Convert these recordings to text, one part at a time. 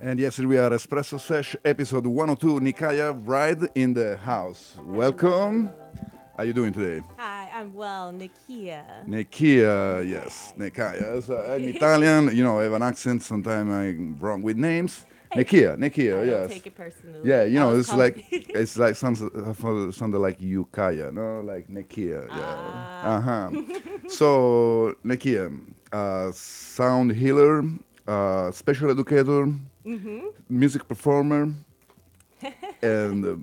And yes, we are Espresso Sesh, episode 102. Nekia Wright in the house. Welcome. Hello. How you doing today? Hi, I'm well, Nakia. Nekia, yes, Yes. Nekia. So I'm Italian, I have an accent. Sometimes I'm wrong with names. Hey, Nekia, I don't yes. take it Yeah, personally. I was it's calling. like sounded like Yukaya, no, like Nekia. Yeah. Ah. Uh huh. So Nekia, sound healer, special educator, Mm-hmm. music performer, and uh,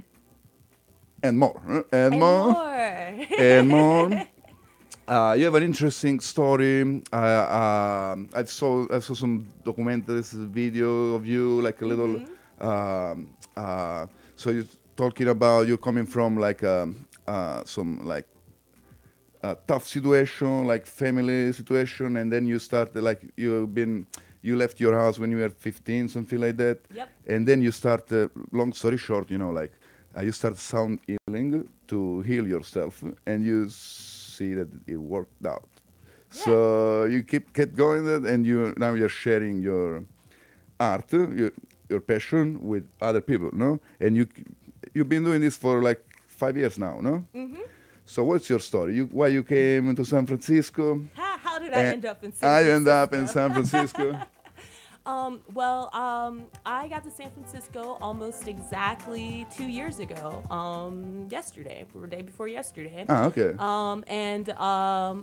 and more, and And more, more. and more. You have an interesting story. I saw some documentaries, video of you, like a little. Mm-hmm. So you're talking about you coming from like some like tough situation, like family situation, and then you started like you left your house when you were 15, something like that, Yep. and then you start. Long story short, like you start sound healing to heal yourself, and you see that it worked out. Yeah. So you kept going that, and now you're sharing your art, your passion with other people, no? And you've been doing this for like 5 years now, no? Mm-hmm. So what's your story? Why you came to San Francisco? How did I And end up in San I end up in Francisco? San Francisco. I got to San Francisco almost exactly 2 years ago. Yesterday, or day before yesterday. Ah, okay.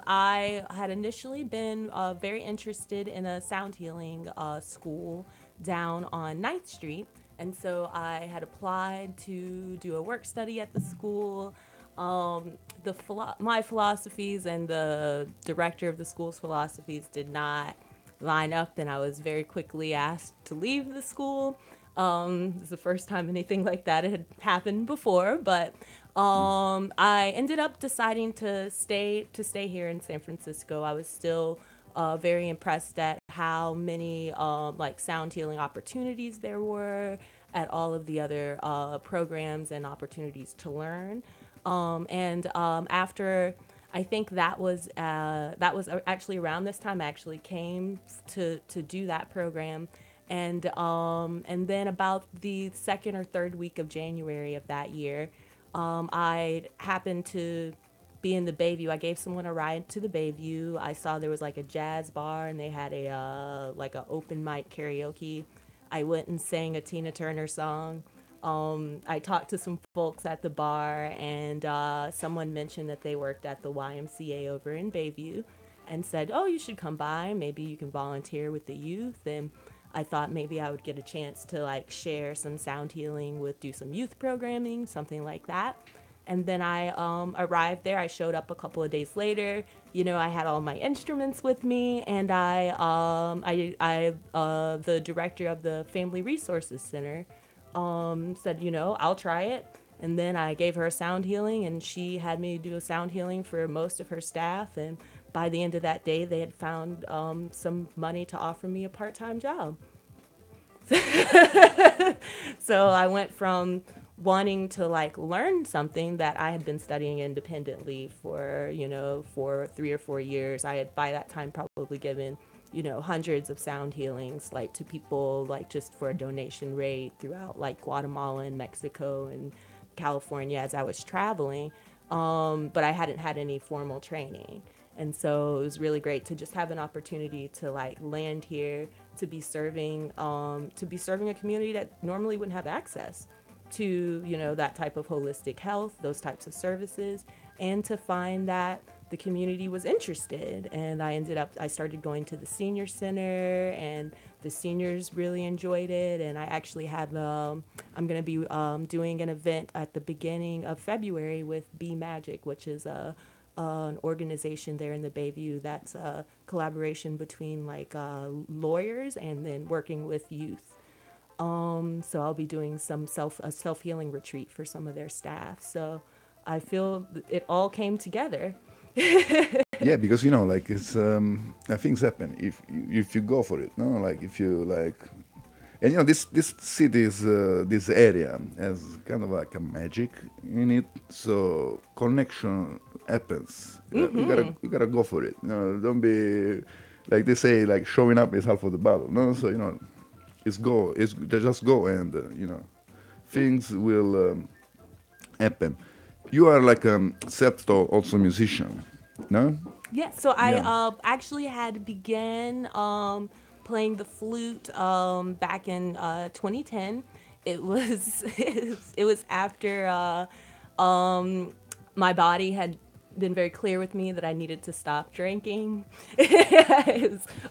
I had initially been very interested in a sound healing school down on Ninth Street. And so I had applied to do a work study at the school. My philosophies and the director of the school's philosophies did not line up, and I was very quickly asked to leave the school. It was the first time anything like that had happened before, but I ended up deciding to stay here in San Francisco. I was still very impressed at how many like sound healing opportunities there were, at all of the other programs and opportunities to learn. And after I think that was actually around this time I actually came to do that program, and then about the second or third week of January of that year, I happened to be in the Bayview. I gave someone a ride to the Bayview. I saw there was like a jazz bar and they had a like a open mic karaoke. I went and sang a Tina Turner song. I talked to some folks at the bar, and someone mentioned that they worked at the YMCA over in Bayview, and said, "Oh, you should come by. Maybe you can volunteer with the youth." And I thought maybe I would get a chance to like share some sound healing with, do some youth programming, something like that. And then I arrived there. I showed up a couple of days later. I had all my instruments with me, and the director of the Family Resources Center said, I'll try it. And then I gave her a sound healing, and she had me do a sound healing for most of her staff. And by the end of that day, they had found some money to offer me a part time job. So I went from wanting to like learn something that I had been studying independently for 3 or 4 years. I had by that time probably given hundreds of sound healings like to people, like just for a donation rate throughout like Guatemala and Mexico and California as I was traveling. But I hadn't had any formal training. And so it was really great to just have an opportunity to like land here, to be serving a community that normally wouldn't have access to that type of holistic health, those types of services, and to find that the community was interested. And I started going to the senior center, and the seniors really enjoyed it. And I actually have I'm going to be doing an event at the beginning of February with Be Magic, which is an organization there in the Bayview that's a collaboration between like lawyers and then working with youth. So I'll be doing a self healing retreat for some of their staff. So I feel it all came together. Yeah, because like it's things happen if you go for it. No, like if you like, and this city this area has kind of like a magic in it. So connection happens. You gotta go for it. Don't be like they say like showing up is half of the battle. No, so they just go, and things will happen. You are like a self-taught also musician, no? Yeah, so I Yeah. actually had began playing the flute back in 2010. It was it was after my body had been very clear with me that I needed to stop drinking,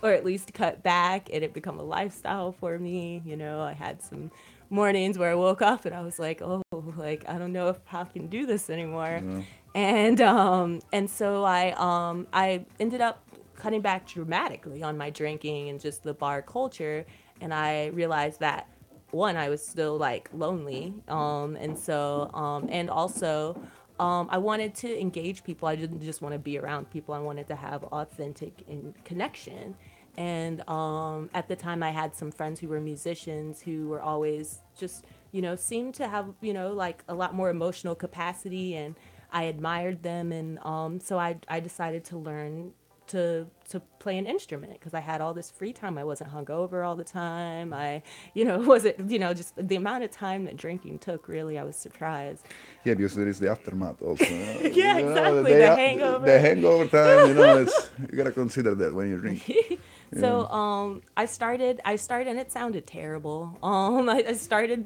or at least cut back. It had become a lifestyle for me. You know, I had some mornings where I woke up and I was like, oh, like I don't know if I can do this anymore. Yeah. And so I ended up cutting back dramatically on my drinking and just the bar culture, and I realized that one, I was still like lonely, and also I wanted to engage people. I didn't just want to be around people. I wanted to have authentic connection. And at the time, I had some friends who were musicians who were always just, seemed to have, like a lot more emotional capacity, and I admired them. And so I decided to learn to play an instrument because I had all this free time. I wasn't hungover all the time. I, wasn't, just the amount of time that drinking took. Really, I was surprised. Yeah, because there is the aftermath also. Yeah, exactly. The The hangover. hangover time, it's you gotta consider that when you drink. Yeah. So I started and it sounded terrible. I started,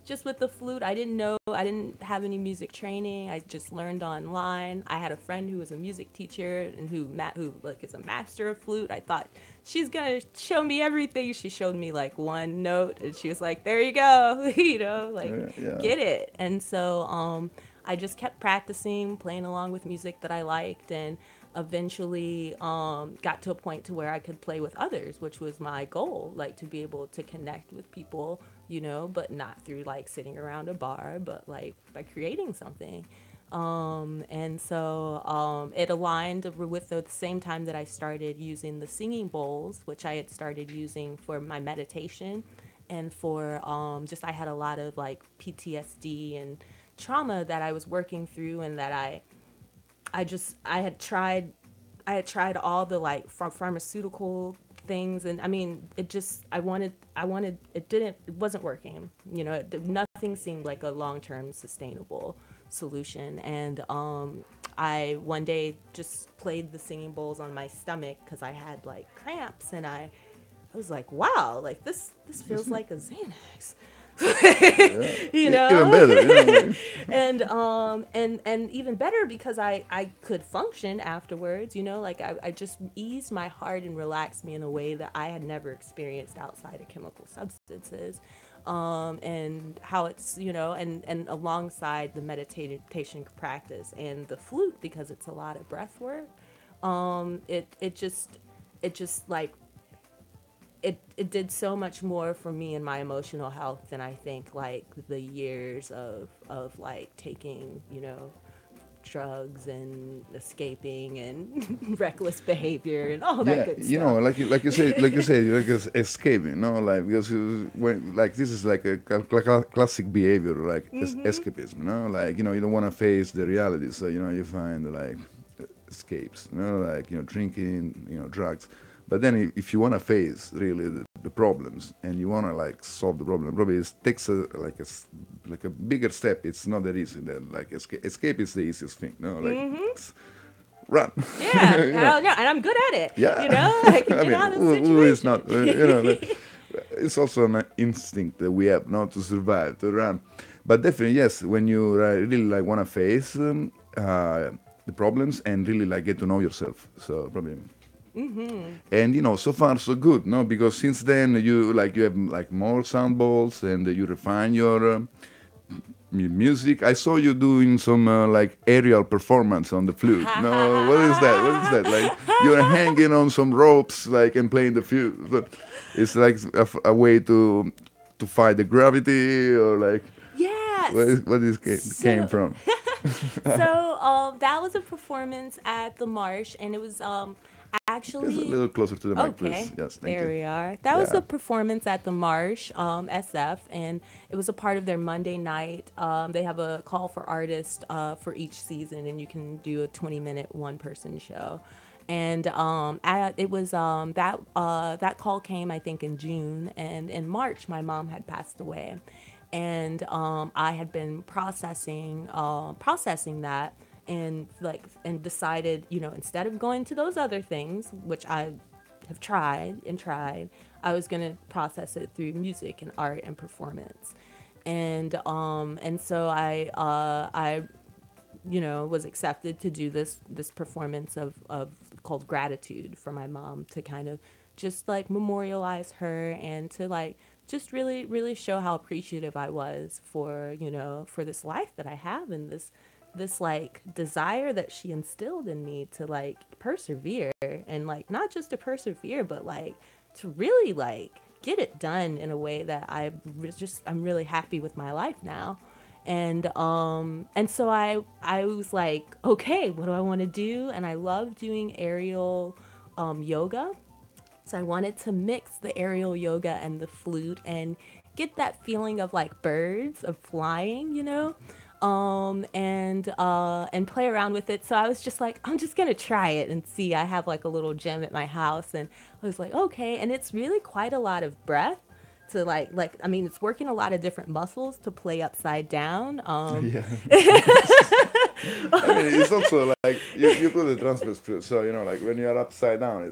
just with the flute. I didn't have any music training. I just learned online. I had a friend who was a music teacher and who like is a master of flute. I thought she's gonna show me everything. She showed me like one note and she was like, there you go, like Yeah. get it. And so I just kept practicing, playing along with music that I liked, and eventually got to a point to where I could play with others, which was my goal, like to be able to connect with people, but not through like sitting around a bar, but like by creating something. And so it aligned with the same time that I started using the singing bowls, which I had started using for my meditation and for just I had a lot of like PTSD and trauma that I was working through, and that I just I had tried all the like pharmaceutical things, and I mean it just I wanted it wasn't working. Nothing seemed like a long-term sustainable solution. And I one day just played the singing bowls on my stomach because I had like cramps, and I was like, wow, like this feels like a Xanax. Yeah. you Even know better, like, and even better because I could function afterwards, like I just eased my heart and relaxed me in a way that I had never experienced outside of chemical substances. And how it's, and alongside the meditation practice and the flute, because it's a lot of breath work. It just like it did so much more for me and my emotional health than I think like the years of like taking, drugs and escaping and reckless behavior and all that yeah, good stuff. like escape, like because when like this is like a classic behavior, like escapism, like you don't want to face the reality, so you find like escapes, like drinking, drugs. But then if you want to face really the problems and you want to like solve the problem, probably it takes like a bigger step. It's not that easy. That like escape is the easiest thing, like run. Yeah, hell yeah, and I'm good at it. Yeah, I can I get mean, out of who is not? situations. It's also an instinct that we have, not to survive, to run. But definitely, yes, when you really like want to face the problems and really like get to know yourself. So probably, and so far so good, no? Because since then you have like more sound balls and you refine your music. I saw you doing some like aerial performance on the flute. No, what is that? What is that? Like you're hanging on some ropes, like and playing the flute. But it's like a way to fight the gravity, or like Yes. what is came So from? that was a performance at the Marsh, and it was Just a actually little closer to the mic, please. okay. Yes, thank There you. we are. That was Yeah. a performance at the Marsh, SF, and it was a part of their Monday night. They have a call for artists for each season, and you can do a 20-minute one-person show. And it was that call came, I think, in June, and in March my mom had passed away, and I had been processing that, and decided, instead of going to those other things, which I have tried and tried, I was gonna process it through music and art and performance, and so I was accepted to do this performance of called Gratitude for my mom, to kind of just like memorialize her, and to like just really really show how appreciative I was for for this life that I have, and this like desire that she instilled in me to like persevere, and like not just to persevere, but like to really like get it done in a way that I'm really happy with my life now. And so I was like, okay, what do I want to do? And I love doing aerial yoga. So I wanted to mix the aerial yoga and the flute, and get that feeling of like birds of flying, and play around with it. So I was just like, I'm just gonna try it and see. I have like a little gym at my house, and I was like, okay. And it's really quite a lot of breath to like I mean, it's working a lot of different muscles to play upside down. Yeah. I mean, it's also like you put the transfer through, so like when you are upside down,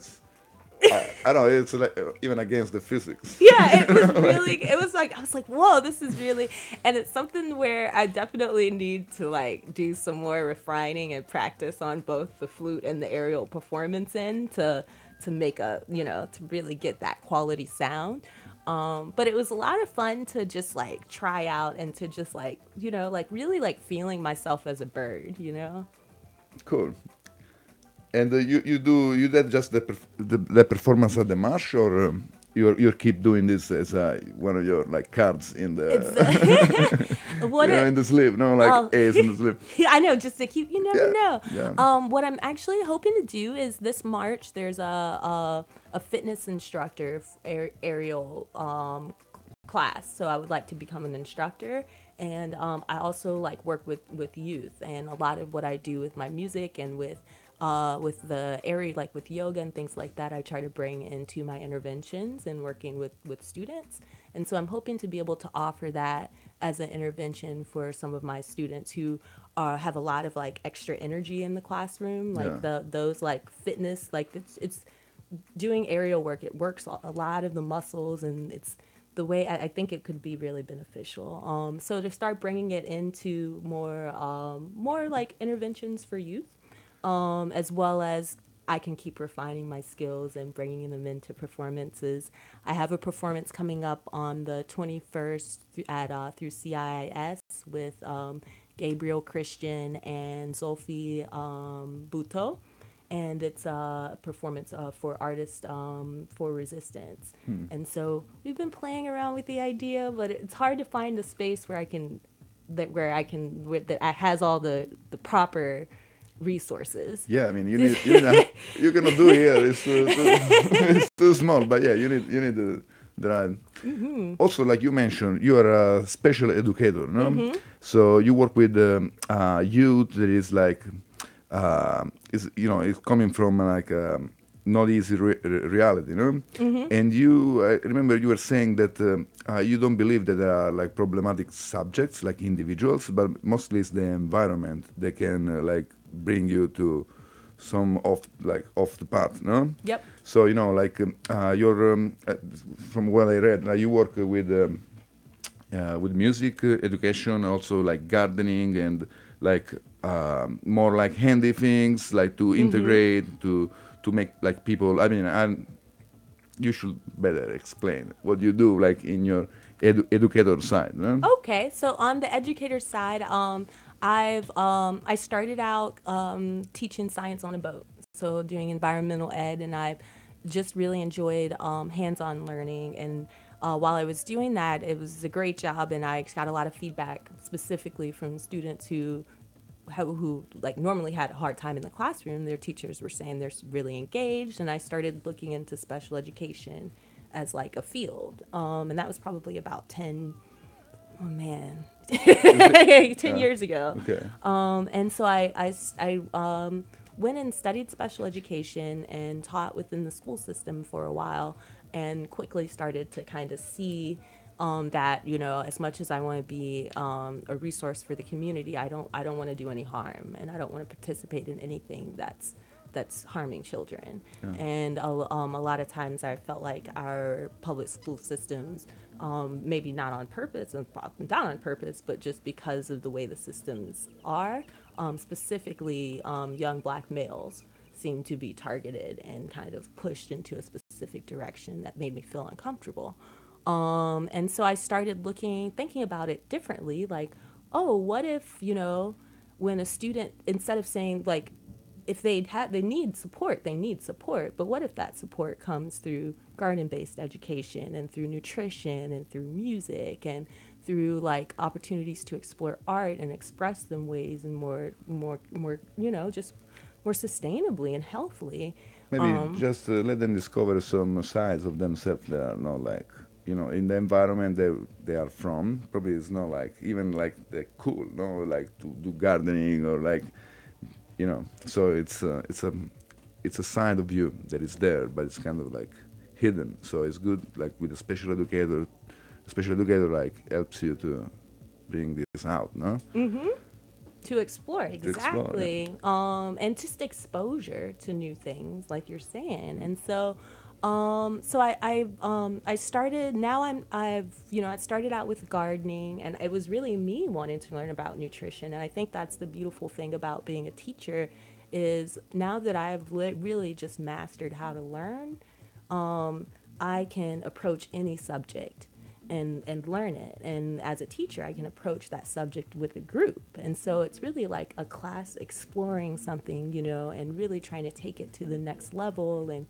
I don't know, it's like even against the physics. Yeah, it was really, it was like, I was like, whoa, this is really, and it's something where I definitely need to like do some more refining and practice on both the flute and the aerial performance end to make to really get that quality sound. But it was a lot of fun to just like try out, and to just like like really like feeling myself as a bird. Cool. And you did just the performance at the march, or you keep doing this as one of your like cards in It's the what it in the sleeve, no, like oh A's in the sleeve. yeah, I know, just to keep, you never Yeah, know. yeah. What I'm actually hoping to do is this March there's a fitness instructor aerial class. So I would like to become an instructor, and I also like work with youth, and a lot of what I do with my music and with the area, like with yoga and things like that, I try to bring into my interventions and working with students. And so I'm hoping to be able to offer that as an intervention for some of my students who have a lot of like extra energy in the classroom, Yeah. like those like fitness, like it's doing aerial work. It works a lot of the muscles, and it's the way I think it could be really beneficial. So to start bringing it into more like interventions for youth, as well as I can keep refining my skills and bringing them into performances. I have a performance coming up on the 21st at through CIIS with Gabriel Christian and Zolfi Buto, and it's a performance for artists for resistance. Hmm. And so we've been playing around with the idea, but it's hard to find a space where that has all the proper resources. Yeah, I mean, you cannot do here. It's it's too small. But yeah, you need the right. Also, like you mentioned, you are a special educator, no? So you work with youth that is like, is it's coming from like not easy reality, no? And I remember you were saying that you don't believe that there are like problematic subjects like individuals, but mostly it's the environment that can like bring you to some off the path, no? Yep. So like you're from what I read, you work with music education, also like gardening and like more like handy things, like to integrate to make like people. I mean, you should better explain what you do, like in your educator side, no? Okay, so on the educator side, I started out teaching science on a boat, so doing environmental ed, and I've just really enjoyed hands-on learning. And while I was doing that, it was a great job, and I got a lot of feedback specifically from students who like normally had a hard time in the classroom. Their teachers were saying they're really engaged, and I started looking into special education as like a field, and that was probably about 10, oh man, Is it? 10 years ago. Okay. And so I went and studied special education and taught within the school system for a while, and quickly started to kind of see that, as much as I want to be a resource for the community, I don't want to do any harm, and I don't want to participate in anything that's harming children. Yeah. And a lot of times I felt like our public school systems, maybe not on purpose, and not on purpose, but just because of the way the systems are, specifically young black males seem to be targeted and kind of pushed into a specific direction that made me feel uncomfortable. And so I started thinking about it differently. Like, oh, what if, when a student, instead of saying like, if they need support. But what if that support comes through garden-based education and through nutrition and through music and through like opportunities to explore art and express them ways and more, just more sustainably and healthily. Maybe just let them discover some sides of themselves that are not like, in the environment they are from. Probably it's not like even like they're cool, no, like to do gardening or like, So it's a side of you that is there, but it's kind of like hidden. So it's good, like with a special educator. A special educator like helps you to bring this out, no? To explore, To explore, yeah. exactly. And just exposure to new things, like you're saying. And so, I started. Now I started out with gardening, and it was really me wanting to learn about nutrition. And I think that's the beautiful thing about being a teacher, is now that I've really just mastered how to learn, I can approach any subject and learn it. And as a teacher, I can approach that subject with a group. And so it's really like a class exploring something, and really trying to take it to the next level, and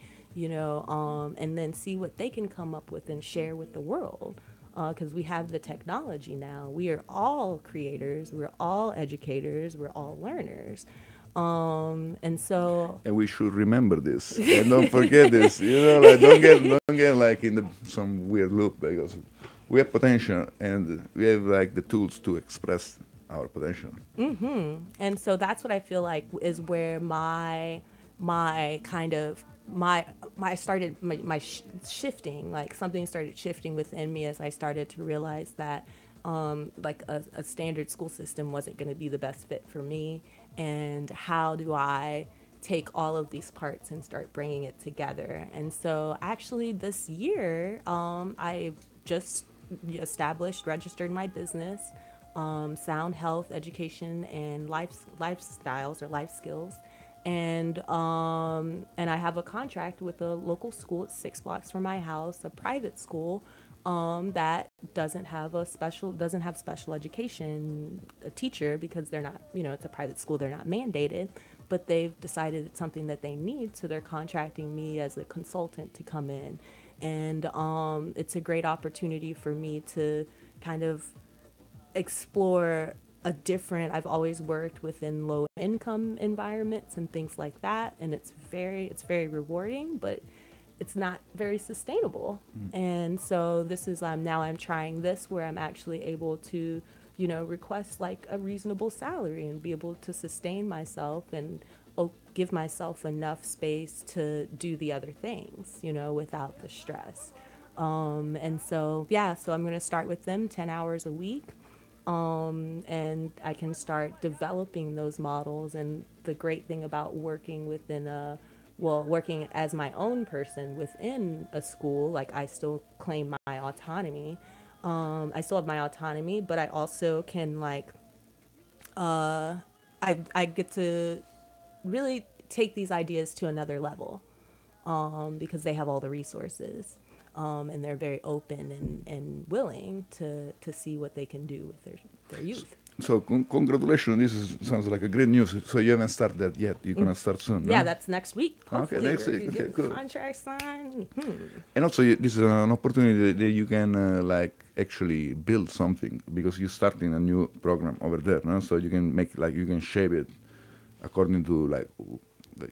then see what they can come up with and share with the world. Because we have the technology now. We are all creators, we're all educators, we're all learners. And so And we should remember this and don't forget this. Like don't get like in some weird loop, because we have potential and we have like the tools to express our potential. And so that's what I feel like is where my kind of my started shifting, like something started shifting within me as I started to realize that like a standard school system wasn't going to be the best fit for me. And how do I take all of these parts and start bringing it together? And so actually this year, I just registered my business, Sound Health Education and Lifestyles or Life Skills. And I have a contract with a local school. It's 6 blocks from my house, a private school, that doesn't have special education a teacher, because they're not, it's a private school, they're not mandated, but they've decided it's something that they need, so they're contracting me as a consultant to come in. And it's a great opportunity for me to kind of explore I've always worked within low income environments and things like that, and it's very rewarding, but it's not very sustainable. And so this is now I'm trying this, where I'm actually able to, request like a reasonable salary and be able to sustain myself and give myself enough space to do the other things, without the stress. And so, yeah, so I'm going to start with them 10 hours a week. And I can start developing those models. And the great thing about working as my own person within a school, like I still claim my autonomy. I still have my autonomy, but I also can I get to really take these ideas to another level, because they have all the resources, and they're very open and willing to see what they can do with their youth. So congratulations, sounds like a great news. So you haven't started that yet. You're going to start soon, no? Yeah, that's next week. Okay, Hopefully, next we're week. gonna Okay, get cool. contract signed. And also, this is an opportunity that you can actually build something, because you're starting a new program over there, no? So you can you can shape it according to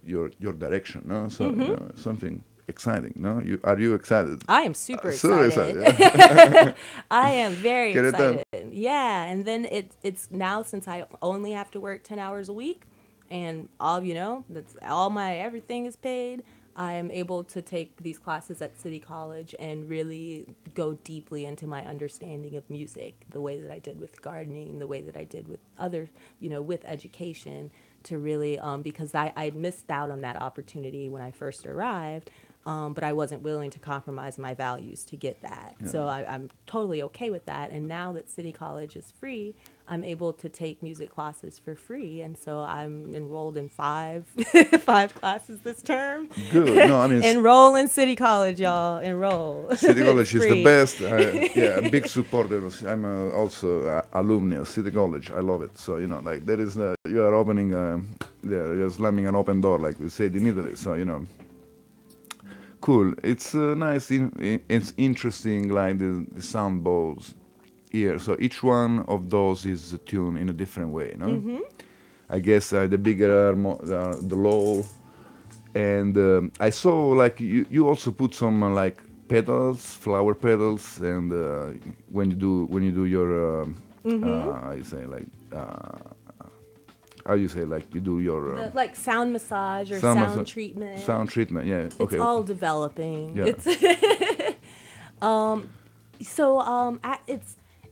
your direction, no? So something exciting, no? Are you excited? I am super Super excited. excited. I am very Get it done. excited. Yeah, and then it's now, since I only have to work 10 hours a week, and all, that's all, my everything is paid. I am able to take these classes at City College and really go deeply into my understanding of music, the way that I did with gardening, the way that I did with other, with education, to really, because I missed out on that opportunity when I first arrived, but I wasn't willing to compromise my values to get that. Yeah. So I'm totally okay with that. And now that City College is free, I'm able to take music classes for free. And so I'm enrolled in five five classes this term. Good. No, I mean, Enroll in City College, y'all. Enroll. City It's College is the free. best. Yeah, a big supporter. I'm also alumni of City College. I love it. So like there is, you are opening, you're slamming an open door, like we said in Italy. So cool. It's nice. It's interesting, like the sound bowls here. So each one of those is tuned in a different way. No, I guess the bigger are the low. And I saw like you also put some like petals, flower petals, and when you do your how you say like how you say like you do your Like sound massage or sound sound massa- treatment. sound treatment. Yeah. It's Okay. all Okay. developing. Yeah.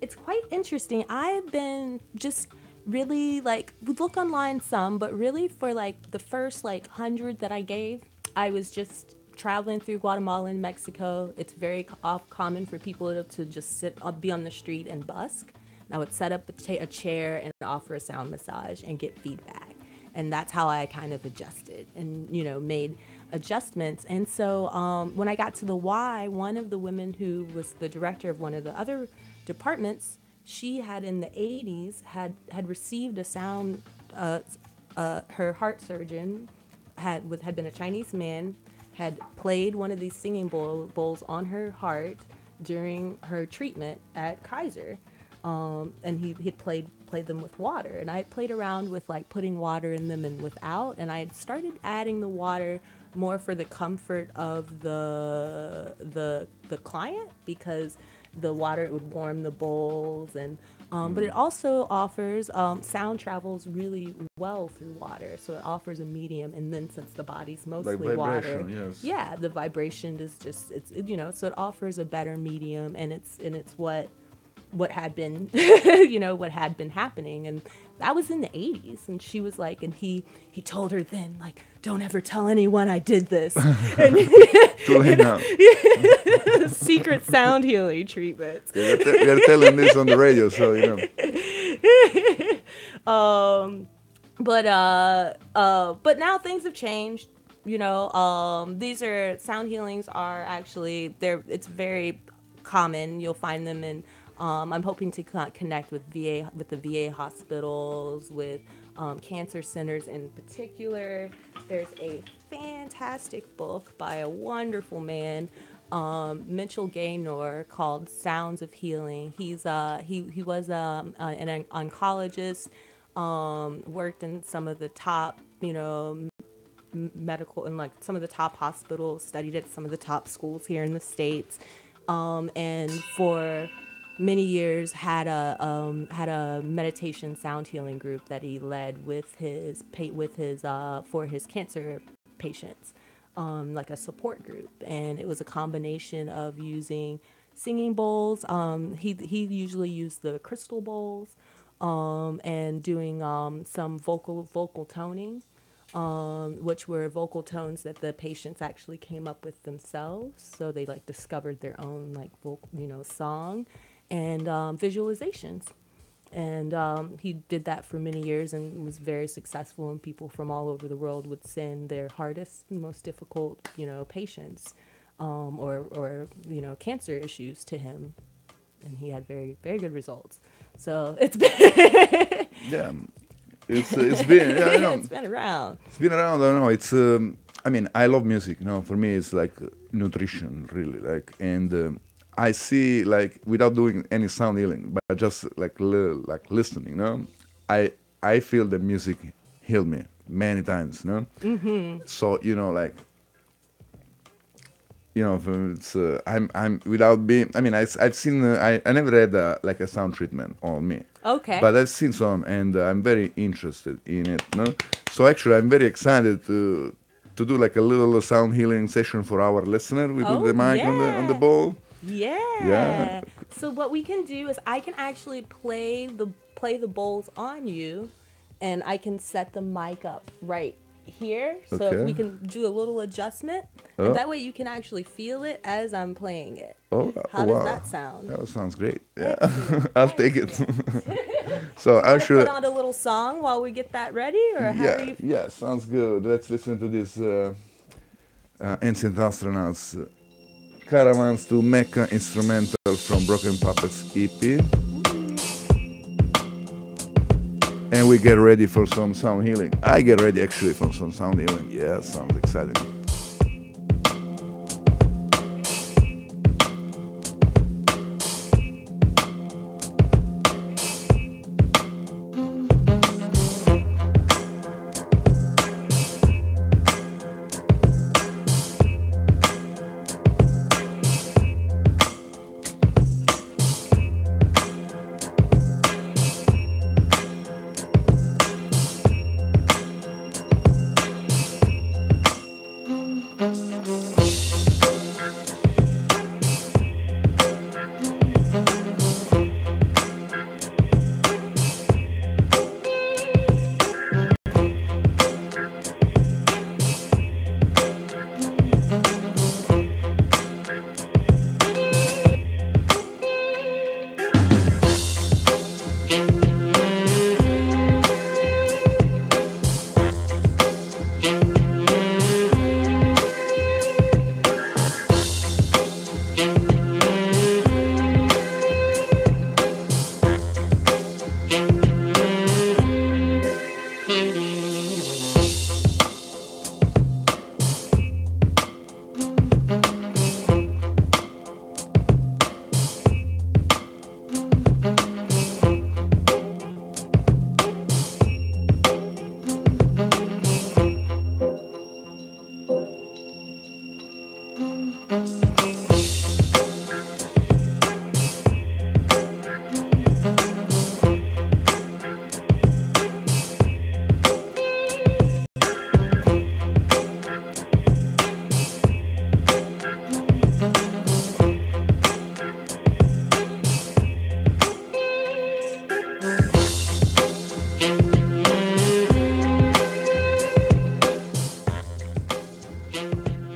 It's quite interesting. I've been just really like, we look online some, but really for like the first like 100 that I gave, I was just traveling through Guatemala and Mexico. It's very common for people to just be on the street and busk. And I would set up a chair and offer a sound massage and get feedback. And that's how I kind of adjusted and, made adjustments. And so when I got to the Y, one of the women who was the director of one of the other departments, she had in the 80s had received a sound. Her heart surgeon had been a Chinese man, had played one of these singing bowls on her heart during her treatment at Kaiser, and he had played them with water, and I had played around with like putting water in them and without, and I had started adding the water more for the comfort of the client, because the water, it would warm the bowls, and but it also offers, sound travels really well through water, so it offers a medium, and then since the body's Like mostly water, vibration. Yes. yeah, the vibration is just, so it offers a better medium, and it's what had been what had been happening. And that was in the 80s, and she was like, and he told her then, like, don't ever tell anyone I did this. And Too late now. secret sound healing treatments. Yeah, they're telling this on the radio, so But now things have changed. These are sound healings are actually, it's very common. You'll find them in, I'm hoping to connect with the VA hospitals, with cancer centers in particular. There's a fantastic book by a wonderful man, Mitchell Gaynor, called Sounds of Healing. He was an oncologist, worked in some of the top, medical, and like some of the top hospitals, studied at some of the top schools here in the States, and for many years had a meditation sound healing group that he led with his for his cancer patients, like a support group, and it was a combination of using singing bowls. He usually used the crystal bowls, and doing some vocal toning, which were vocal tones that the patients actually came up with themselves. So they like discovered their own like vocal, song, and visualizations. And he did that for many years and was very successful. And people from all over the world would send their hardest, most difficult, patients, or cancer issues to him, and he had very, very good results. So it's been yeah. It's been, yeah, it's been around. it's been around. I don't know. It's I mean, I love music. For me, it's like nutrition, really. Like, and I see, like, without doing any sound healing, but just like like listening. I feel the music heal me many times. So like you know, it's I'm without being. I mean, I've seen. I never had like a sound treatment on me, Okay. but I've seen some, and I'm very interested in it. No, so actually, I'm very excited to do like a little sound healing session for our listener. We put the Oh, mic on the yeah. ball. Yeah. Yeah. So what we can do is I can actually play the bowls on you, and I can set the mic up right here. So Okay. we can do a little adjustment, and Oh. that way you can actually feel it as I'm playing it. Oh, How does wow. that sound? That sounds great. Yeah. Excellent. I'll take it. Excellent. So Do you I want to put should. on a little song while we get that ready, or how are Yeah, you? yeah, sounds good. Let's listen to this Ancient Astronauts Caravans to Mecca instrumental from Broken Puppets EP. And we get ready for some sound healing. I get ready actually for some sound healing. Yeah, sounds exciting.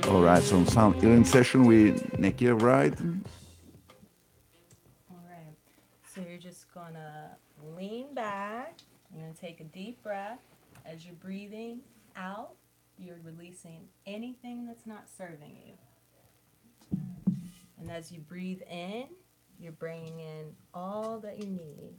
All right, some sound healing session with Nekia Wright. All right. So you're just gonna lean back. You're gonna take a deep breath. As you're breathing out, you're releasing anything that's not serving you. And as you breathe in, you're bringing in all that you need.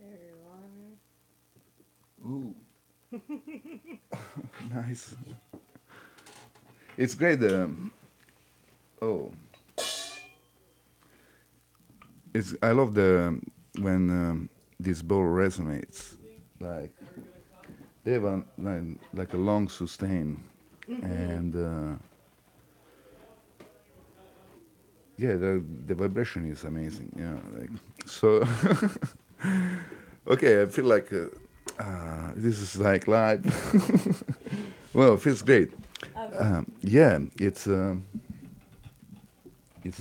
Everyone. Ooh, nice. It's great. Oh, it's. I love the when this bowl resonates. Like they have like a long sustain, and yeah, the vibration is amazing. Yeah, like so. Okay, I feel like this is like live. Well, it feels great. Yeah, it's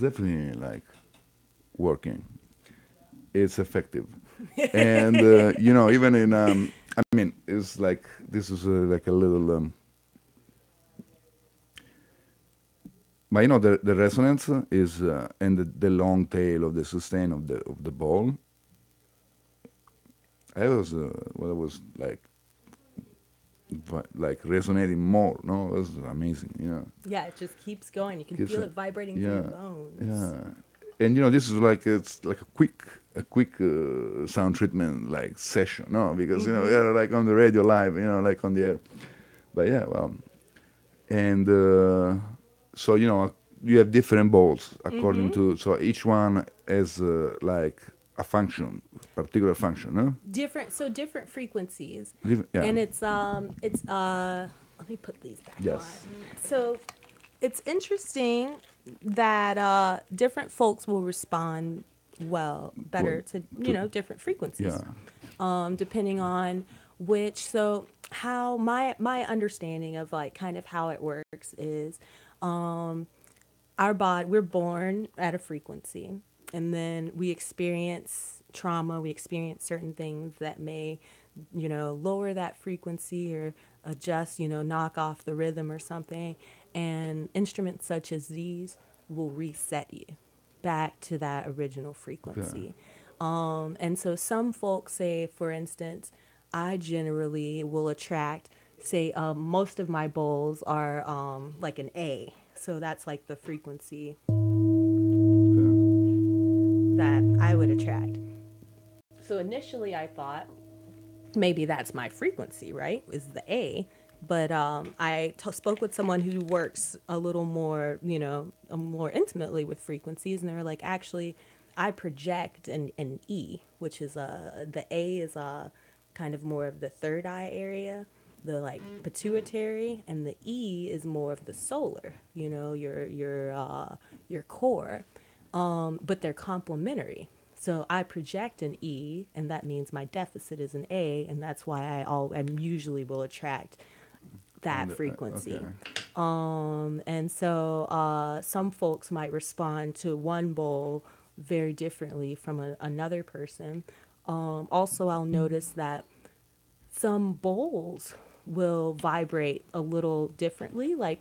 definitely like working. It's effective, and even in I mean, it's like this is like a little. But the resonance is and the long tail of the sustain of the ball. I was well, I was like resonating more. No, it was amazing. Yeah, it just keeps going. You can Gives feel a, it vibrating through your yeah, bones. yeah. And this is like it's like a quick sound treatment like session. No, because we're like on the radio live. Like on the air. But yeah, well, and so you have different balls according to so each one has like a function, particular function. No, Different frequencies. Yeah. And let me put these back on. Yes. So it's interesting that different folks will respond better Well, to to, different yeah. frequencies, depending on which. So how my understanding of like kind of how it works is our body, we're born at a frequency, and then we experience trauma, we experience certain things that may lower that frequency or adjust, knock off the rhythm or something, and instruments such as these will reset you back to that original Okay. frequency. And so some folks say, for instance, I generally will attract, say, most of my bowls are like an A. So that's like the frequency Okay. that I would attract. So initially I thought maybe that's my frequency, right? Is the A. But spoke with someone who works a little more, more intimately with frequencies, and they were like, actually, I project an E, which is the A is kind of more of the third eye area, the like pituitary, and the E is more of the solar, your core. But they're complementary. So I project an E, and that means my deficit is an A, and that's why I usually will attract On that the, okay. frequency. And so some folks might respond to one bowl very differently from another person. Also, I'll notice that some bowls will vibrate a little differently, like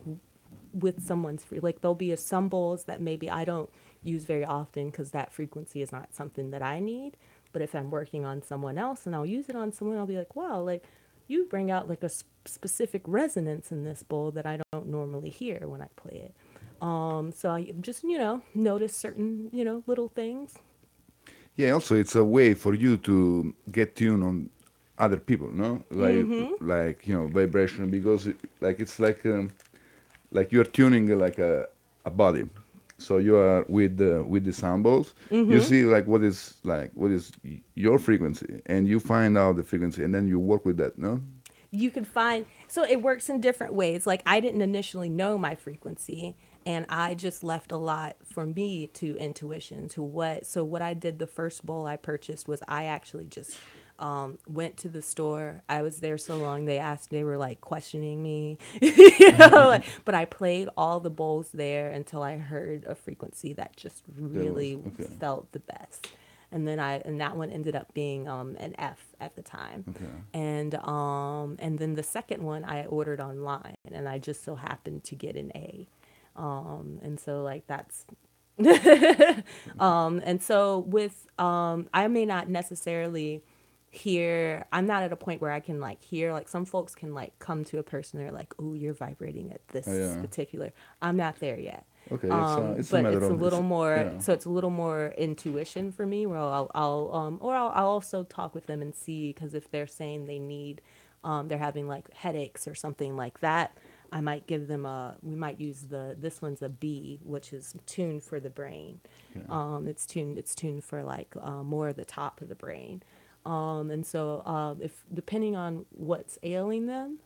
with someone's free. Like there'll be some bowls that maybe I don't use very often because that frequency is not something that I need. But if I'm working on someone else and I'll use it on someone, I'll be like, wow, like you bring out like a specific resonance in this bowl that I don't normally hear when I play it. So I just, notice certain, little things. Yeah. Also, it's a way for you to get tuned on other people. No, like vibration because like it's like you're tuning like a body. So you are with the sound bowls. You see like what is your frequency, and you find out the frequency, and then you work with that. No. You can find, so it works in different ways. Like I didn't initially know my frequency, and I just left a lot for me to intuition to what I did. The first bowl I purchased was I actually just went to the store. I was there so long, they were like questioning me, but I played all the bowls there until I heard a frequency that just That was really okay. felt the best. And then that one ended up being an F at the time. Okay. And then the second one I ordered online, and I just so happened to get an A. And so like that's and so with I may not necessarily hear. I'm not at a point where I can like hear, like some folks can like come to a person, they're like, oh, you're vibrating at Oh, this yeah. particular. I'm not there yet. Okay, it's a But matter it's a of it's little more, yeah. so it's a little more intuition for me, where I'll also talk with them and see, because if they're saying they need, they're having like headaches or something like that, I might give them we might use this one's a B, which is tuned for the brain. Yeah. It's tuned for like more of the top of the brain. And so if depending on what's ailing them,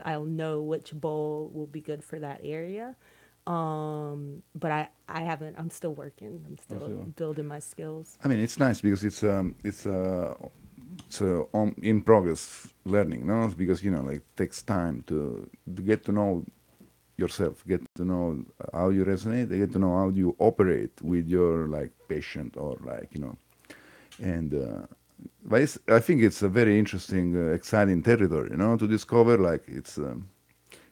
I'll know which bowl will be good for that area. But I haven't, I'm still working. I'm still Also, building my skills. I mean, it's nice because it's on in progress learning, no? Because like takes time to get to know yourself, get to know how you resonate, get to know how you operate with your like patient or like and but I think it's a very interesting, exciting territory, to discover. Like it's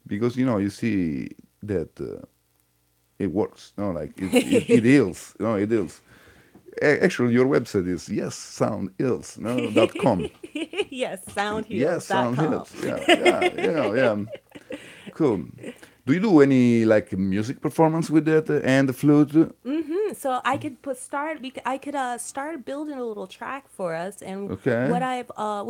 because you see that it works, no, like it heals, it heals. Actually, your website is yessoundheals, no, .com. Yes, Yes, sound soundheals.com. heals. Yeah, yeah, yeah. Cool. Do you do any like music performance with that and the flute? So I could I could start building a little track for us. And Okay. what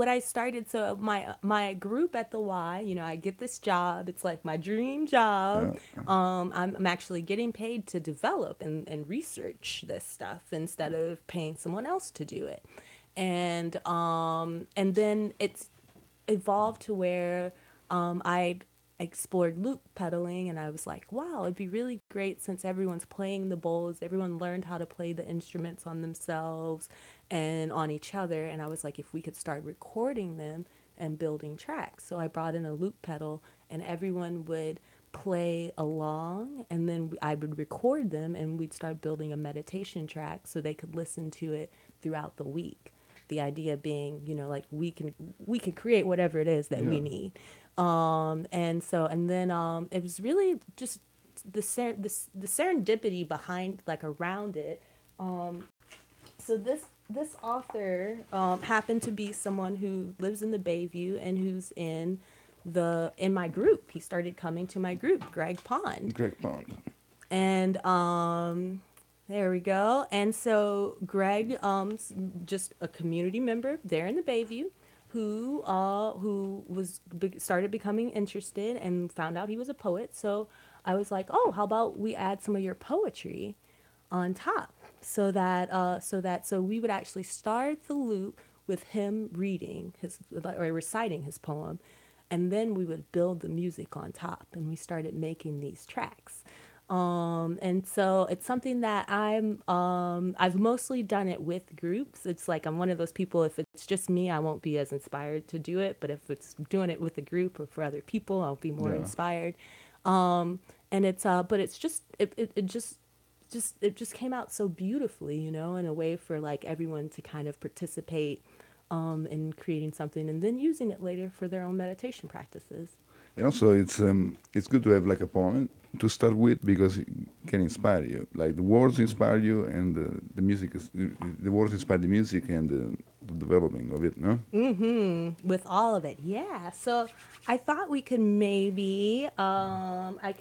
I started, so my group at the Y, I get this job, it's like my dream job. Yeah. I'm actually getting paid to develop and research this stuff instead of paying someone else to do it. And then it's evolved to where I explored loop pedaling, and I was like, wow, it'd be really great, since everyone's playing the bowls, everyone learned how to play the instruments on themselves and on each other. And I was like, if we could start recording them and building tracks. So I brought in a loop pedal, and everyone would play along, and then I would record them, and we'd start building a meditation track so they could listen to it throughout the week. The idea being, like we can create whatever it is that Yeah. we need. And then it was really just the serendipity behind, like, around it. So this author happened to be someone who lives in the Bayview and who's in my group. He started coming to my group, Greg Pond. Greg Pound. And there we go. And so Greg, just a community member there in the Bayview, who started becoming interested and found out he was a poet. So I was like, oh, how about we add some of your poetry on top, so we would actually start the loop with him reading his, or reciting his poem, and then we would build the music on top, and we started making these tracks. And so it's something that I've mostly done it with groups. It's like I'm one of those people, if it's just me, I won't be as inspired to do it, but if it's doing it with a group or for other people, I'll be more Yeah. inspired. And it's but it's just it just came out so beautifully, in a way for like everyone to kind of participate in creating something, and then using it later for their own meditation practices. And also, it's good to have like a poem to start with because it can inspire you. Like the words inspire you, and the music is the words inspire the music and the developing of it. No. With all of it, yeah. So I thought we could maybe I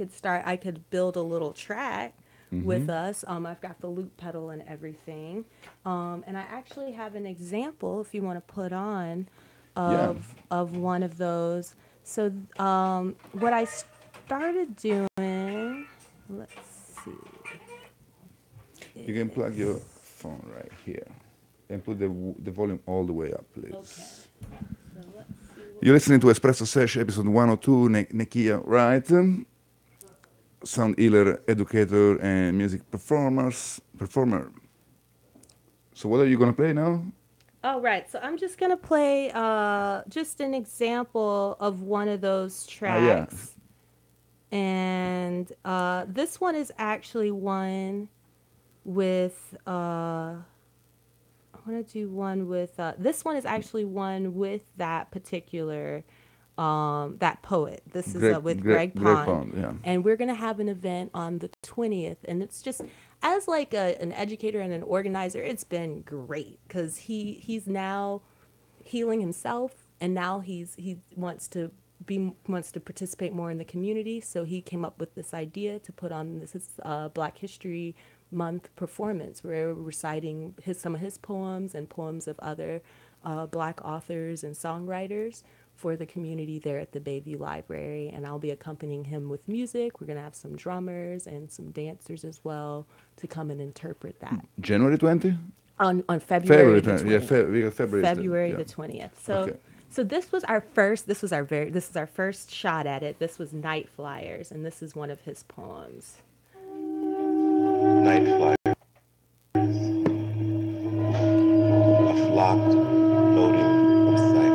could build a little track Mm-hmm. with us. I've got the loop pedal and everything, and I actually have an example if you want to put on Yeah. of one of those. So what I started doing, let's see. You can plug your phone right here and put the volume all the way up, Okay. please. So let's see what You're listening to Espresso Sesh, episode 102. Nekia Wright, sound healer, educator, and music performer. So, what are you gonna play now? Oh, right. So I'm just gonna play just an example of one of those Ah, yeah, tracks. And this one is actually one with I want to do one with this one is actually one with that particular that poet. This is with Greg Greg Pond, Pound. Yeah, and we're gonna have an event on the 20th. And it's just, as like an educator and an organizer, it's been great because he's now healing himself, and now he wants to participate more in the community. So he came up with this idea to put on this Black History Month performance, where we're reciting some of his poems and poems of other Black authors and songwriters for the community there at the Bayview Library. And I'll be accompanying him with music. We're gonna have some drummers and some dancers as well to come and interpret that January 20? on February February the 20. Yeah, 20th. February is the, February yeah. the 20th. Okay. So this is our first shot at it. This was Night Flyers, and this is one of his poems. Night flyers, a flock floating from sight,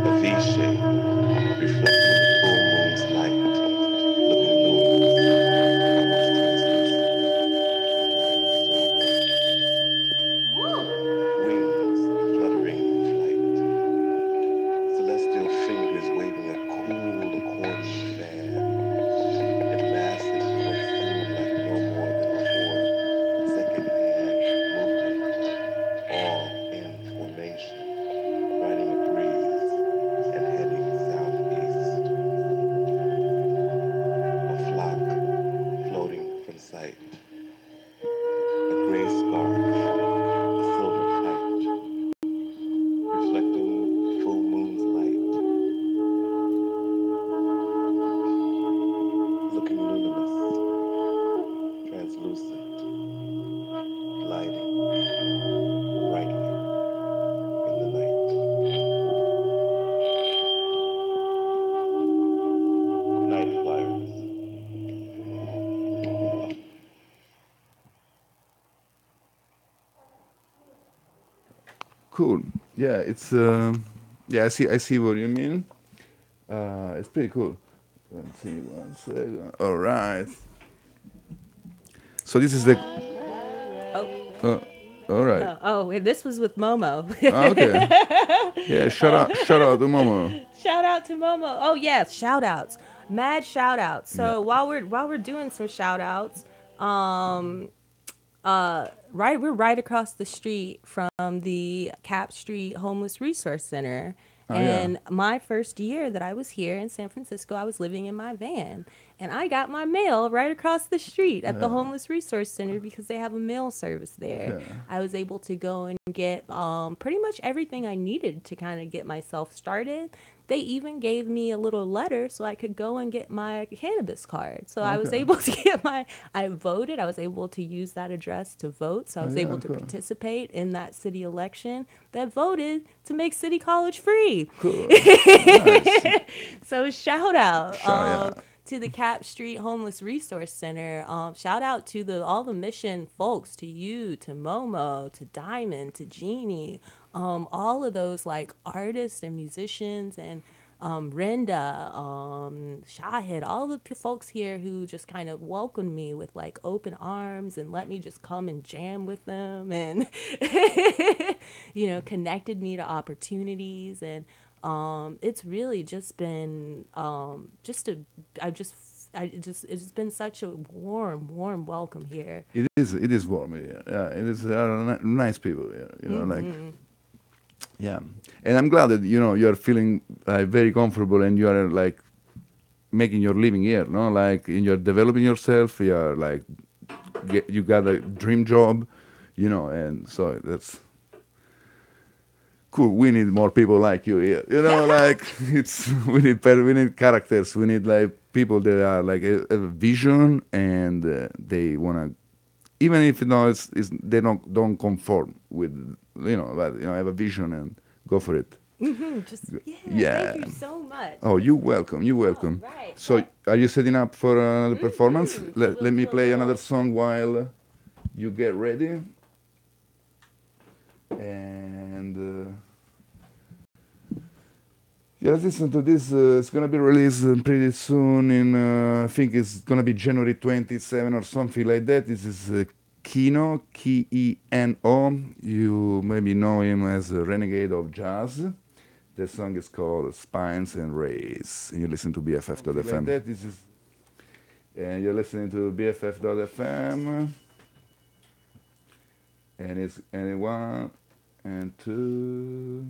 a V-shape reflecting the full moon's light, looking luminous, almost translucent, gliding silver, wings fluttering in flight, celestial fingers waving a cool accordion fan, and massive what seemed like no more than 4 second-hand movement, all in formation, riding a breeze and heading southeast. A flock floating from sight, a gray scarf, a silver kite, reflecting the full moon's light, looking luminous, translucent, gliding brightly in the night. Night flyers. Cool. Yeah, it's yeah. I see what you mean. It's pretty cool. Let's see one second. All right. So this is the. Oh, Uh, all right. wait, this was with Momo. Okay. Yeah. Shout out to Momo. Shout out to Momo. Oh yes, shout outs. Mad shout outs. Yeah. So while we're doing some shout outs, we're right across the street from the Cap Street Homeless Resource Center. Oh yeah. And my first year that I was here in San Francisco, I was living in my van. And I got my mail right across the street at the Yeah. Homeless Resource Center because they have a mail service there. Yeah. I was able to go and get pretty much everything I needed to kind of get myself started. They even gave me a little letter so I could go and get my cannabis card. So I was Okay. able to get I voted. I was able to use that address to vote. So I Oh was yeah. able to Cool. participate in that city election that voted to make City College free. Cool. Nice. So shout out. Shout To the Cap Street Homeless Resource Center. Shout out to all the mission folks, to you, to Momo, to Diamond, to Jeannie, all of those like artists and musicians and Renda, Shahid, all the folks here who just kind of welcomed me with like open arms and let me just come and jam with them and connected me to opportunities. And it's really just been it's been such a warm welcome here. It is warm here. Yeah, it is nice people here. Like yeah, and I'm glad that you are feeling very comfortable and you are like making your living here. No, like you're developing yourself. You are like you got a dream job, and so that's cool. We need more people like you here. Like we need characters. We need like people that are like a vision and they wanna, even if they don't conform with but have a vision and go for it. Yeah. Thank you so much. Oh, you're welcome. You're welcome. Right. So, are you setting up for another performance? Let me play another song while you get ready. And yeah, let's listen to this. It's gonna be released pretty soon. I think it's gonna be January 27 or something like that. This is Keno, Keno. You maybe know him as a renegade of jazz. The song is called Spines and Rays. And you listen to BFF.fm. Like that, and you're listening to BFF.fm. And it's anyone. and 2.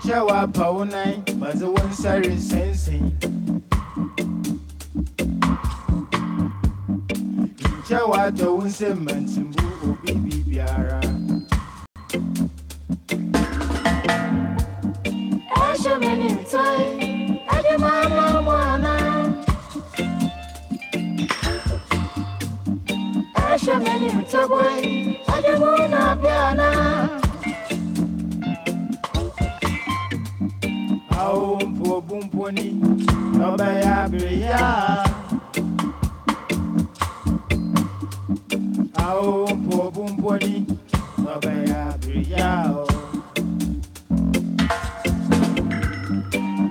Jawa paunai maza wan sarin sensi Jawa to unse mantimbu obibi biara boy, I don't wanna piano. How poor bumpony, no bayabria. How poor bumpony, no bayabria.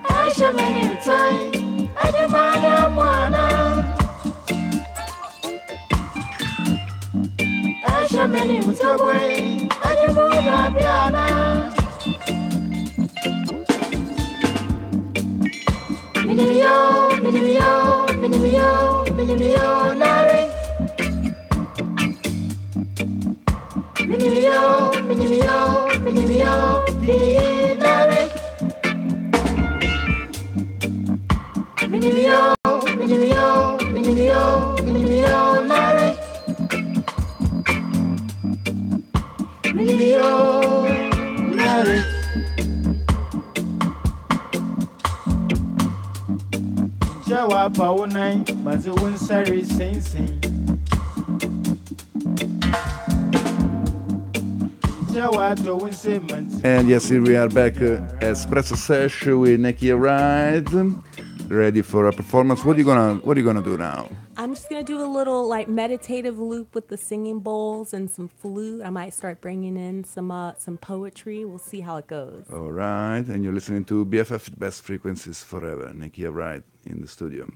I shall many time, I demand one. I shall many way, I don't wanna piano. Minimio, Larry. Minimio, Larry. Minimio, Larry. Minimio, Larry. Jawa Paunai, Mazun Sari Sing. And yes, here we are back, Espresso Sesh with Nekia Wright, ready for a performance. What are you gonna do now? I'm just gonna do a little like meditative loop with the singing bowls and some flute. I might start bringing in some poetry. We'll see how it goes. All right, and you're listening to BFF Best Frequencies Forever, Nekia Wright in the studio.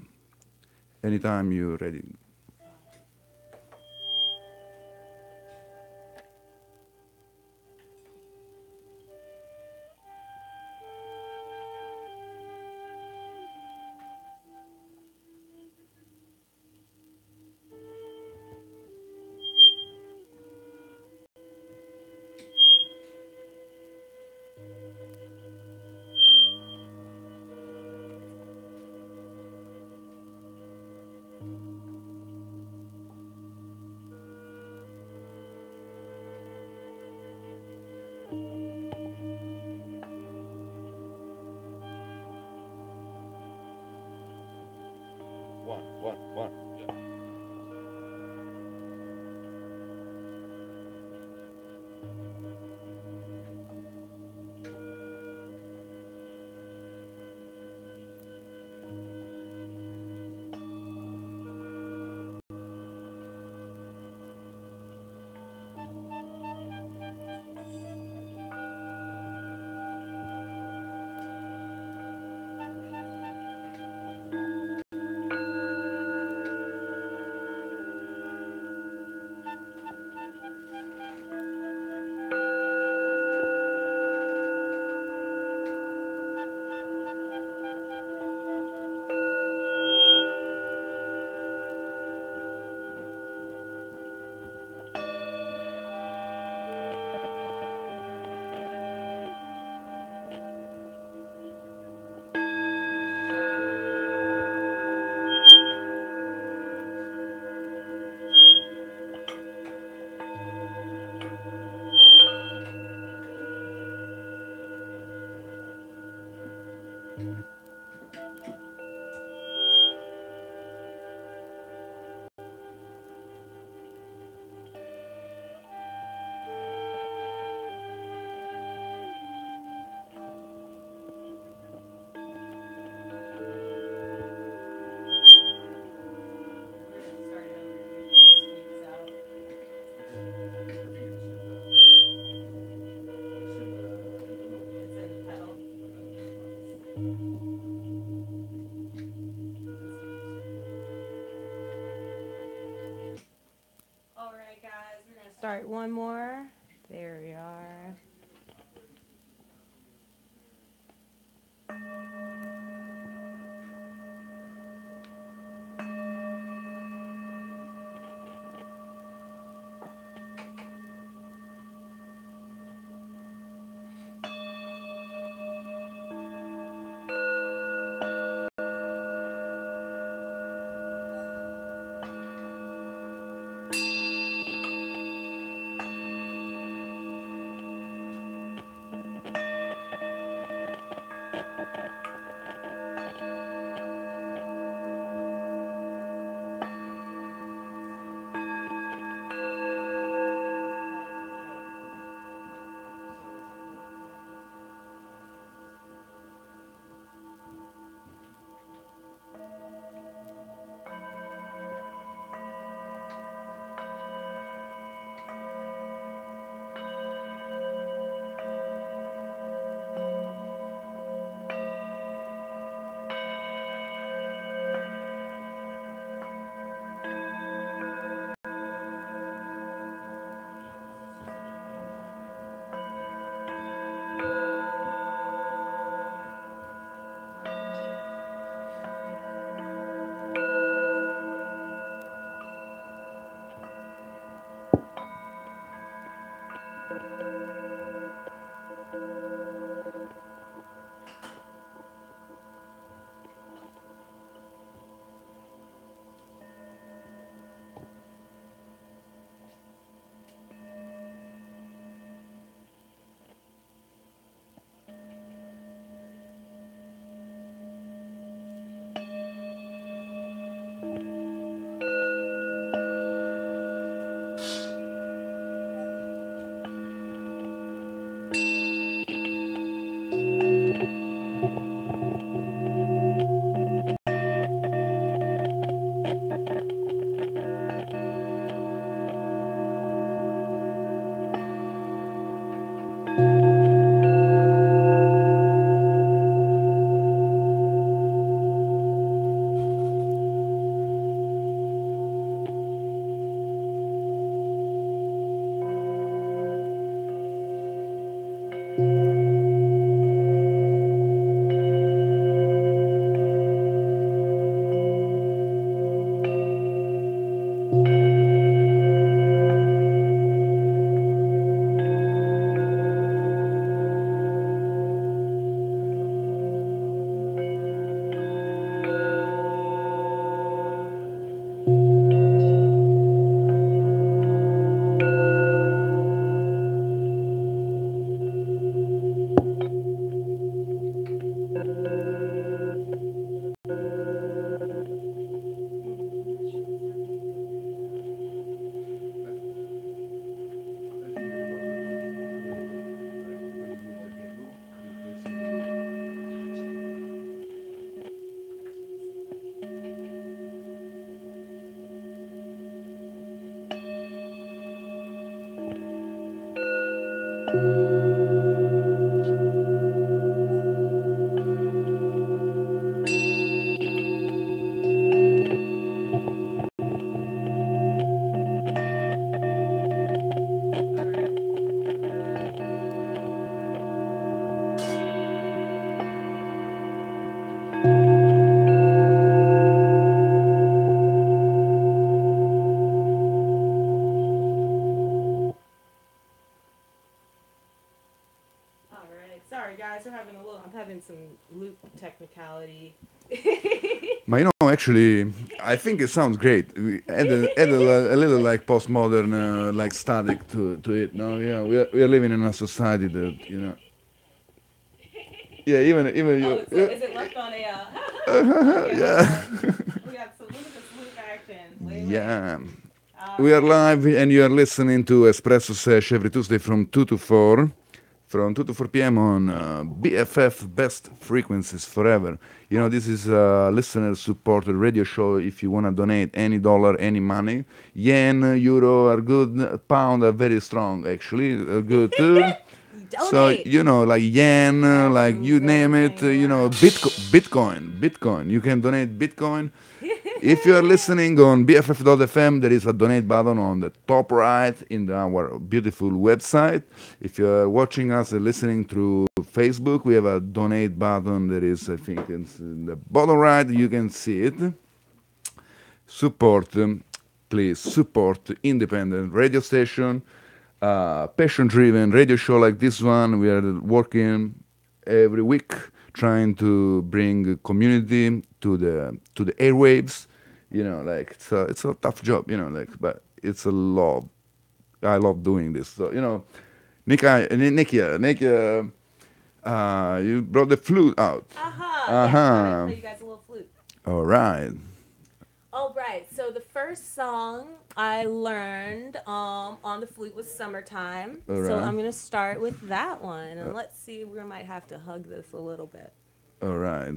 Anytime you're ready. One. Start one more. There we are. right. Sorry, guys. I'm having some loop technicality. But actually, I think it sounds great. We add a little like postmodern, like static to it. No, yeah, we are living in a society that yeah, even Oh, you, is it left on a? Okay, hold yeah, on. We got some. Look at this loop action. Wait. yeah. All We are right. live, and you are listening to Espresso Sesh every Tuesday from 2 to 4. From 2 to 4 p.m. on BFF Best Frequencies Forever. This is a listener supported radio show. If you want to donate any dollar, any money, yen, euro are good, pound are very strong actually, good too. So, Donate. like yen, like you name it, Everything around. Bitcoin. You can donate Bitcoin. If you are listening on BFF.fm, there is a donate button on the top right in our beautiful website. If you are watching us and listening through Facebook, we have a donate button that is, I think, it's in the bottom right. You can see it. Support, please, support independent radio station, passion-driven radio show like this one. We are working every week trying to bring community to the airwaves. Like it's a tough job. But it's a love. I love doing this. So Nekia, you brought the flute out. Yes. Want me to Uh-huh. play you guys a little flute? All right. All right. So the first song I learned on the flute was "Summertime." All So right. I'm gonna start with that one, and let's see. We might have to hug this a little bit. All right.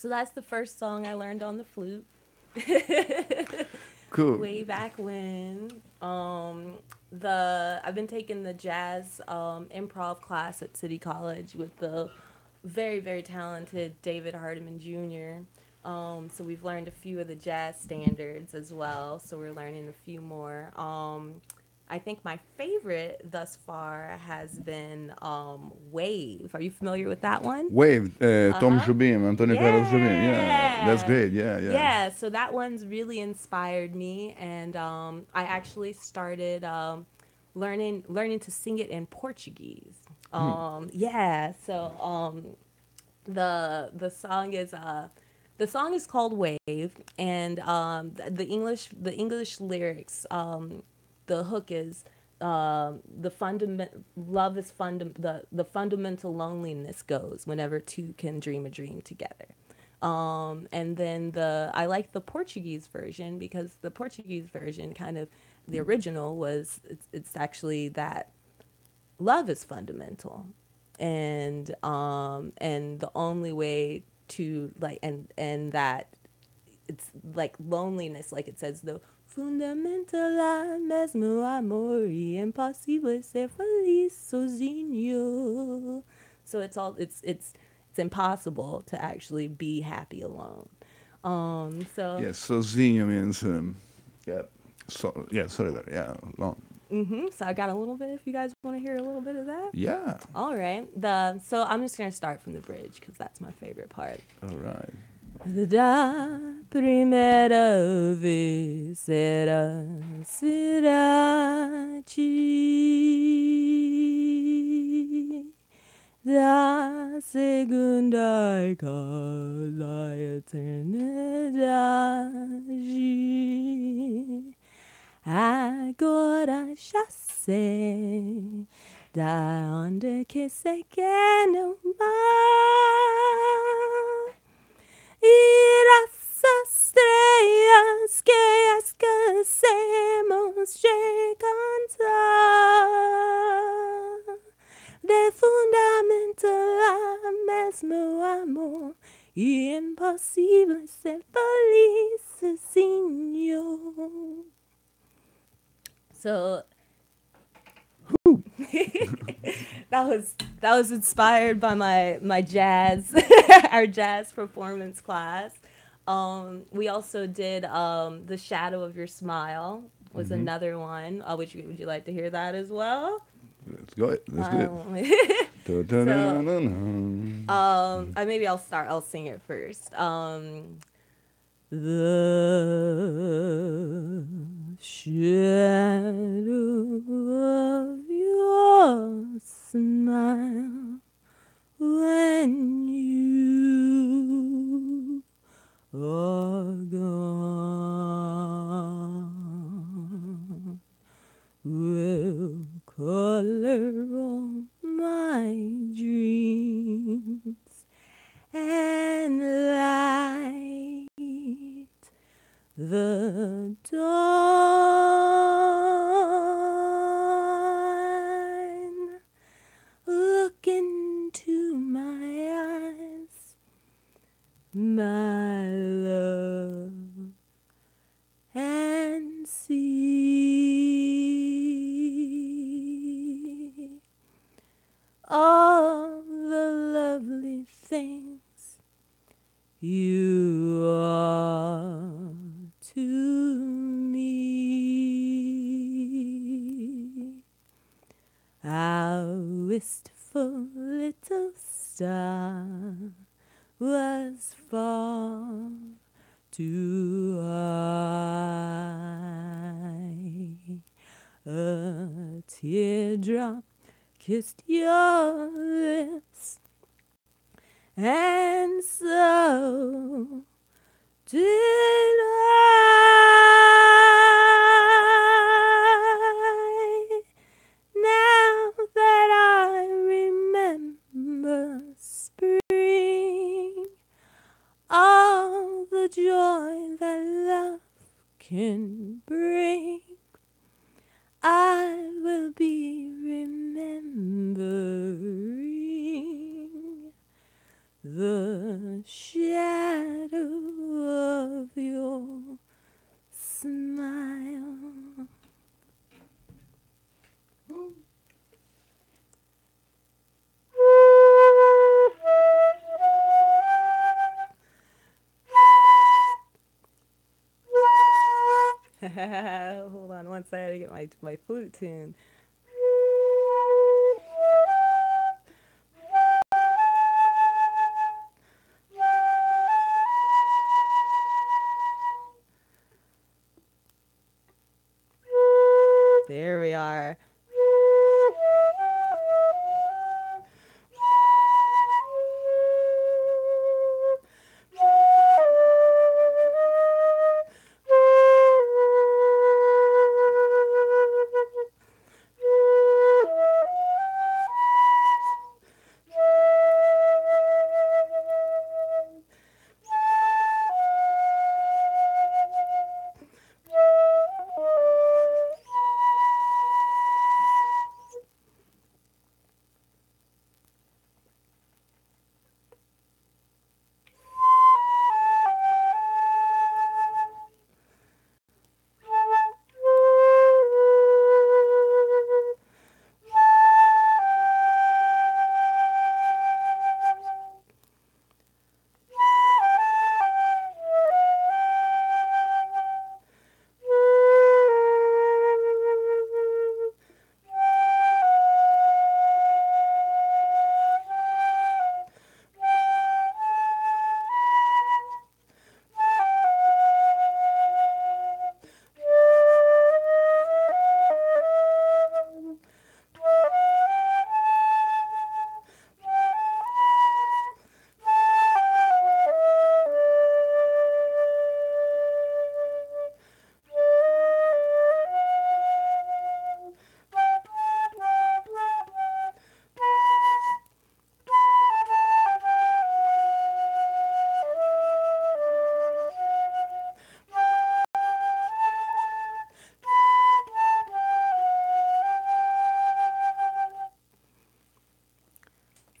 So that's the first song I learned on the flute. Cool. Way back when. The I've been taking the jazz improv class at City College with the very talented David Hardiman Jr. So we've learned a few of the jazz standards as well. So we're learning a few more. I think my favorite thus far has been Wave. Are you familiar with that one? Wave, Tom Uh-huh. Jobim, Antonio Carlos Jobim. Yeah, that's Yeah. great. Yeah, yeah. Yeah, so that one's really inspired me, and I actually started learning to sing it in Portuguese. Yeah, so the song is called Wave, and the English lyrics, the hook is the fundament love is the fundamental loneliness goes whenever two can dream a dream together. And then I like the Portuguese version because the Portuguese version kind of the original was it's actually that love is fundamental, and the only way to like and that it's like loneliness, like it says the fundamental mesmo amor e impossível ser feliz sozinho. So it's impossible to actually be happy alone. So Yeah, sozinho means, yeah, so, yeah, sorry there, yeah, long. so I got a little bit. If you guys want to hear a little bit of that, Yeah, all right. So I'm just gonna start from the bridge because that's my favorite part. all right. Da primeira vez será cidade, da segunda é cada eternidade. Agora já sei da onde que se quer no mar. E essas estrelas que esquecemos de cantar, de fundamental mesmo amor, e impossível ser feliz sozinho. So that was inspired by my jazz our jazz performance class. We also did The Shadow of Your Smile was another one. Would you like to hear that as well? Let's go. Let's do it. So Da-da-da-da-da. maybe I'll sing it first. The shadow of your smile when you are gone will color all my dreams and light the dawn. Look into my eyes, my love, and see all the lovely things you are to me. Our wistful little star was far too high. A teardrop kissed your lips, and so did I. Now that I remember spring, all the joy that love can bring, I will be remembering the shadow Hold on one second to get my flute tune. There we are.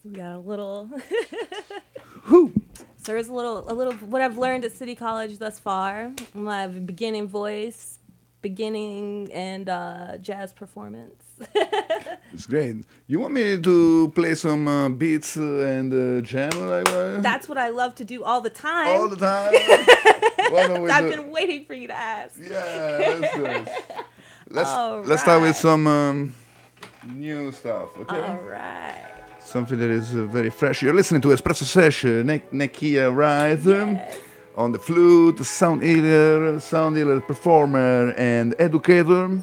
We got a little. Whew. So there's a little what I've learned at City College thus far. My beginning voice, beginning and jazz performance. It's great. You want me to play some beats and jam like that? That's what I love to do all the time. All the time? Why don't we I've do- been waiting for you to ask. Yeah, let's do it. All Let's start with right. some new stuff, okay? All right. Something that is very fresh. You're listening to Espresso Sesh, Nekia Wright, Yes. on the flute, sound healer, performer, and educator.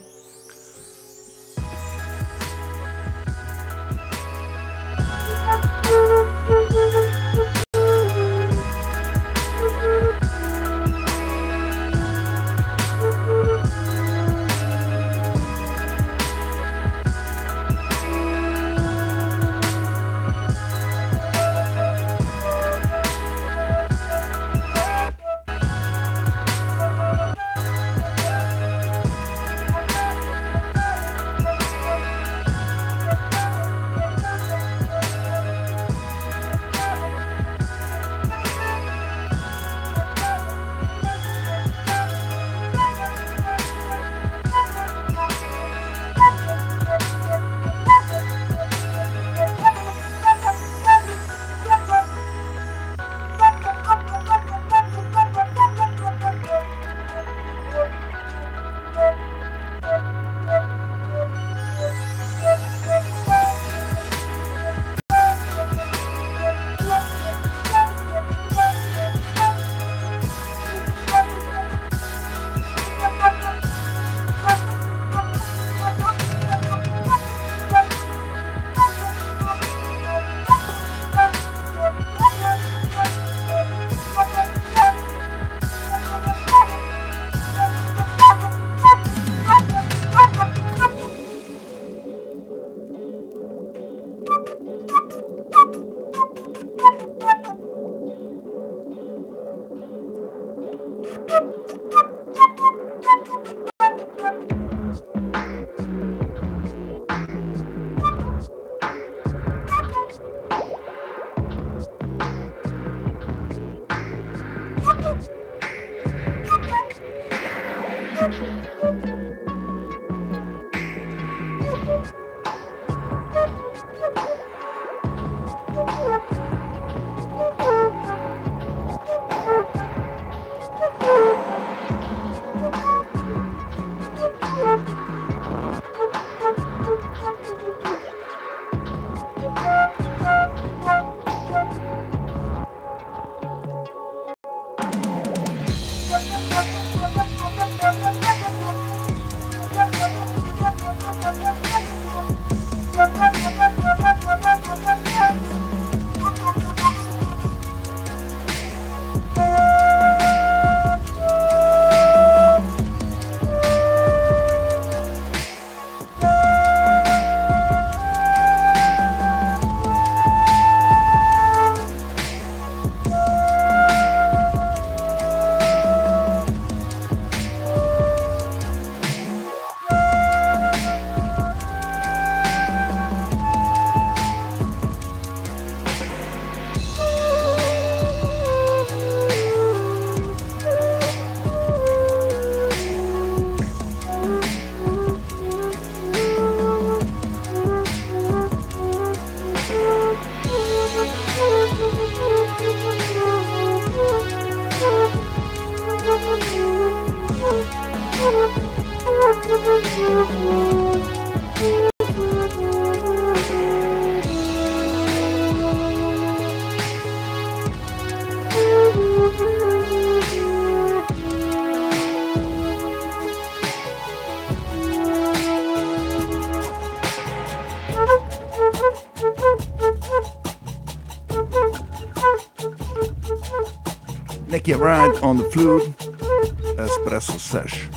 Nekia Wright on the flute, Espresso Sesh.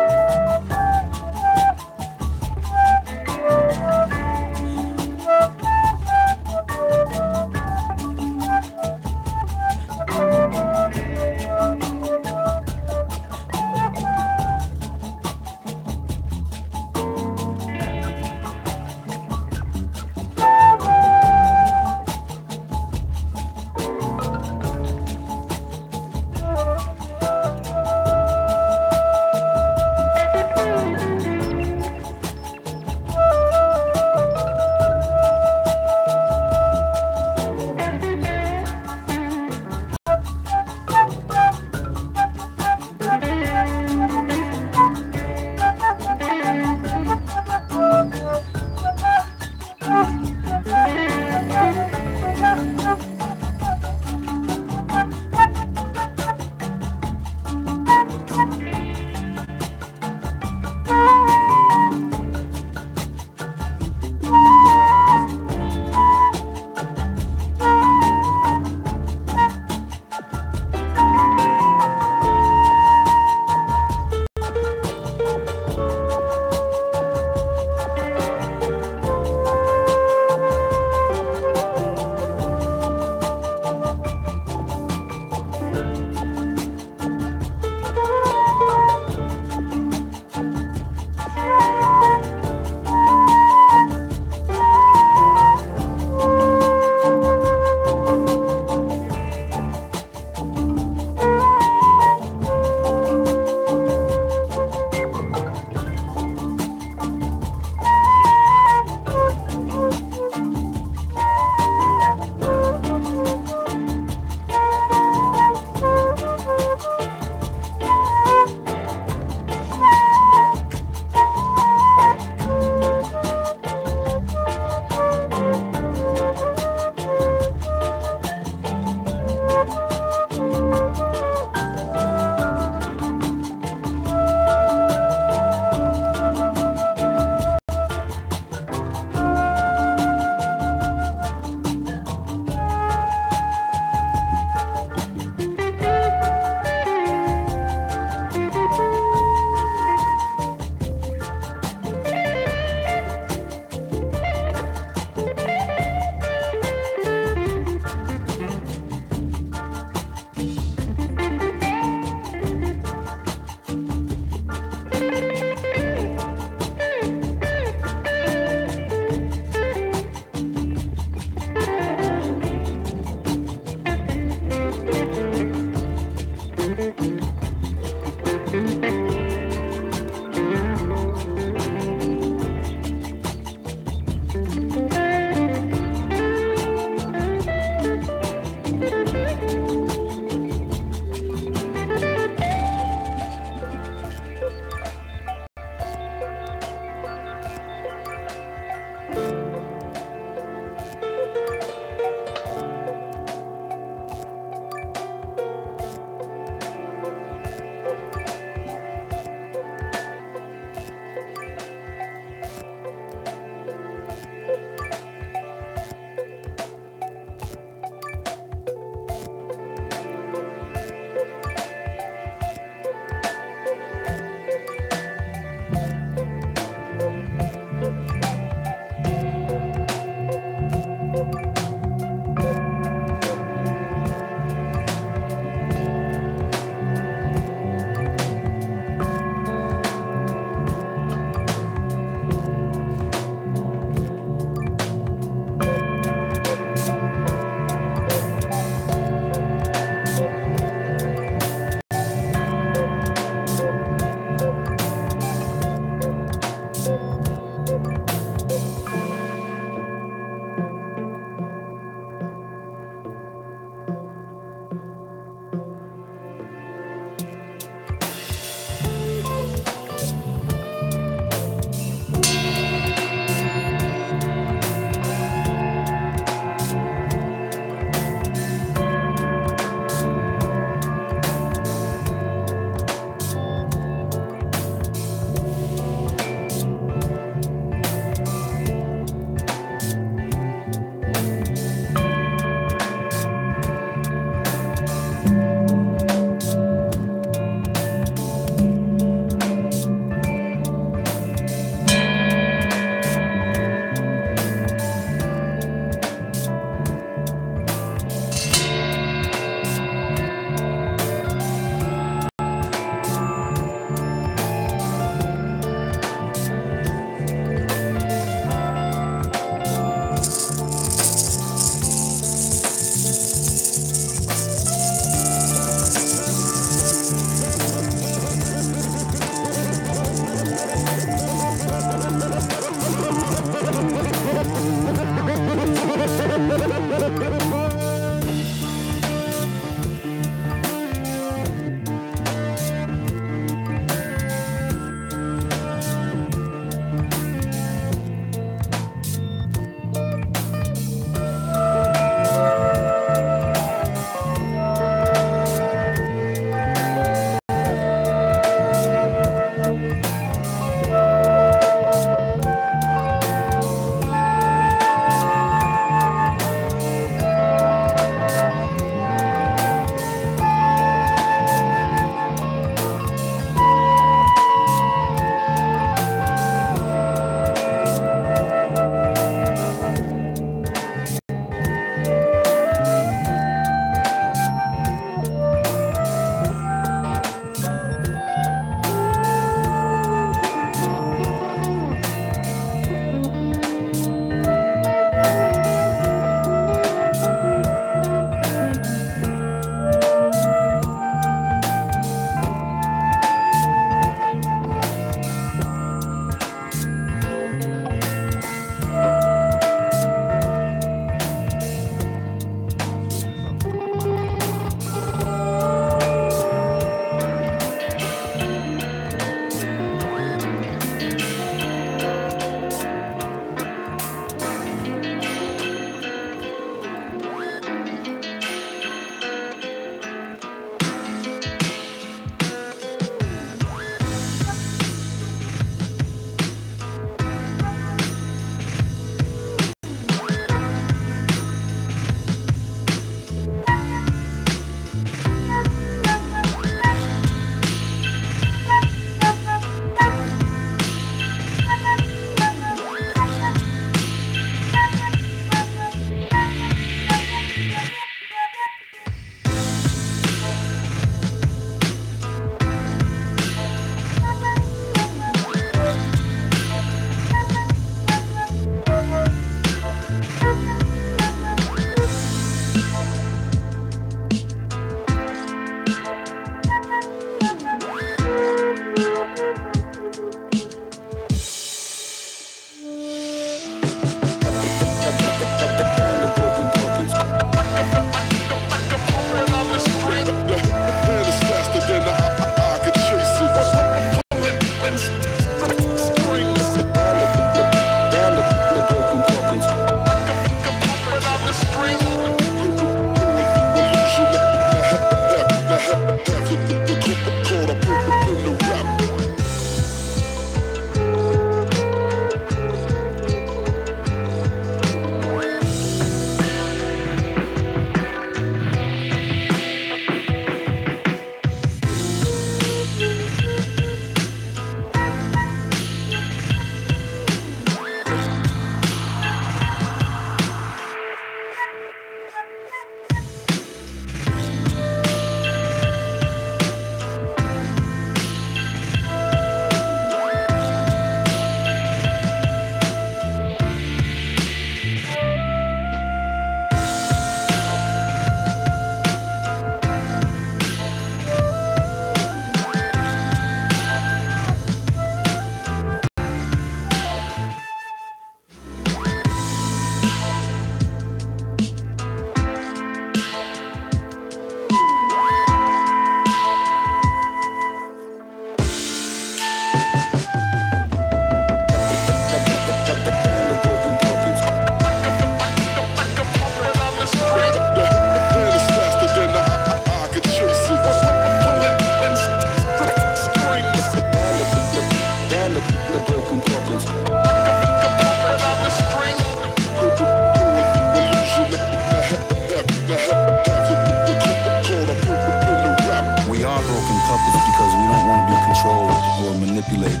or manipulated.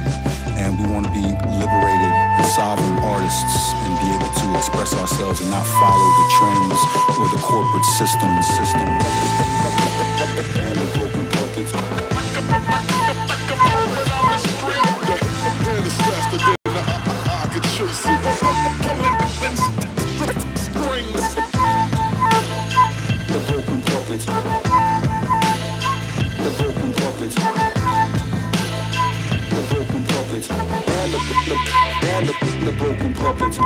And we want to be liberated, sovereign artists, and be able to express ourselves and not follow the trends or the corporate system. And the broken puppets. I could chase it. The broken puppets. The broken puppets. The broken puppets. And the broken puppets.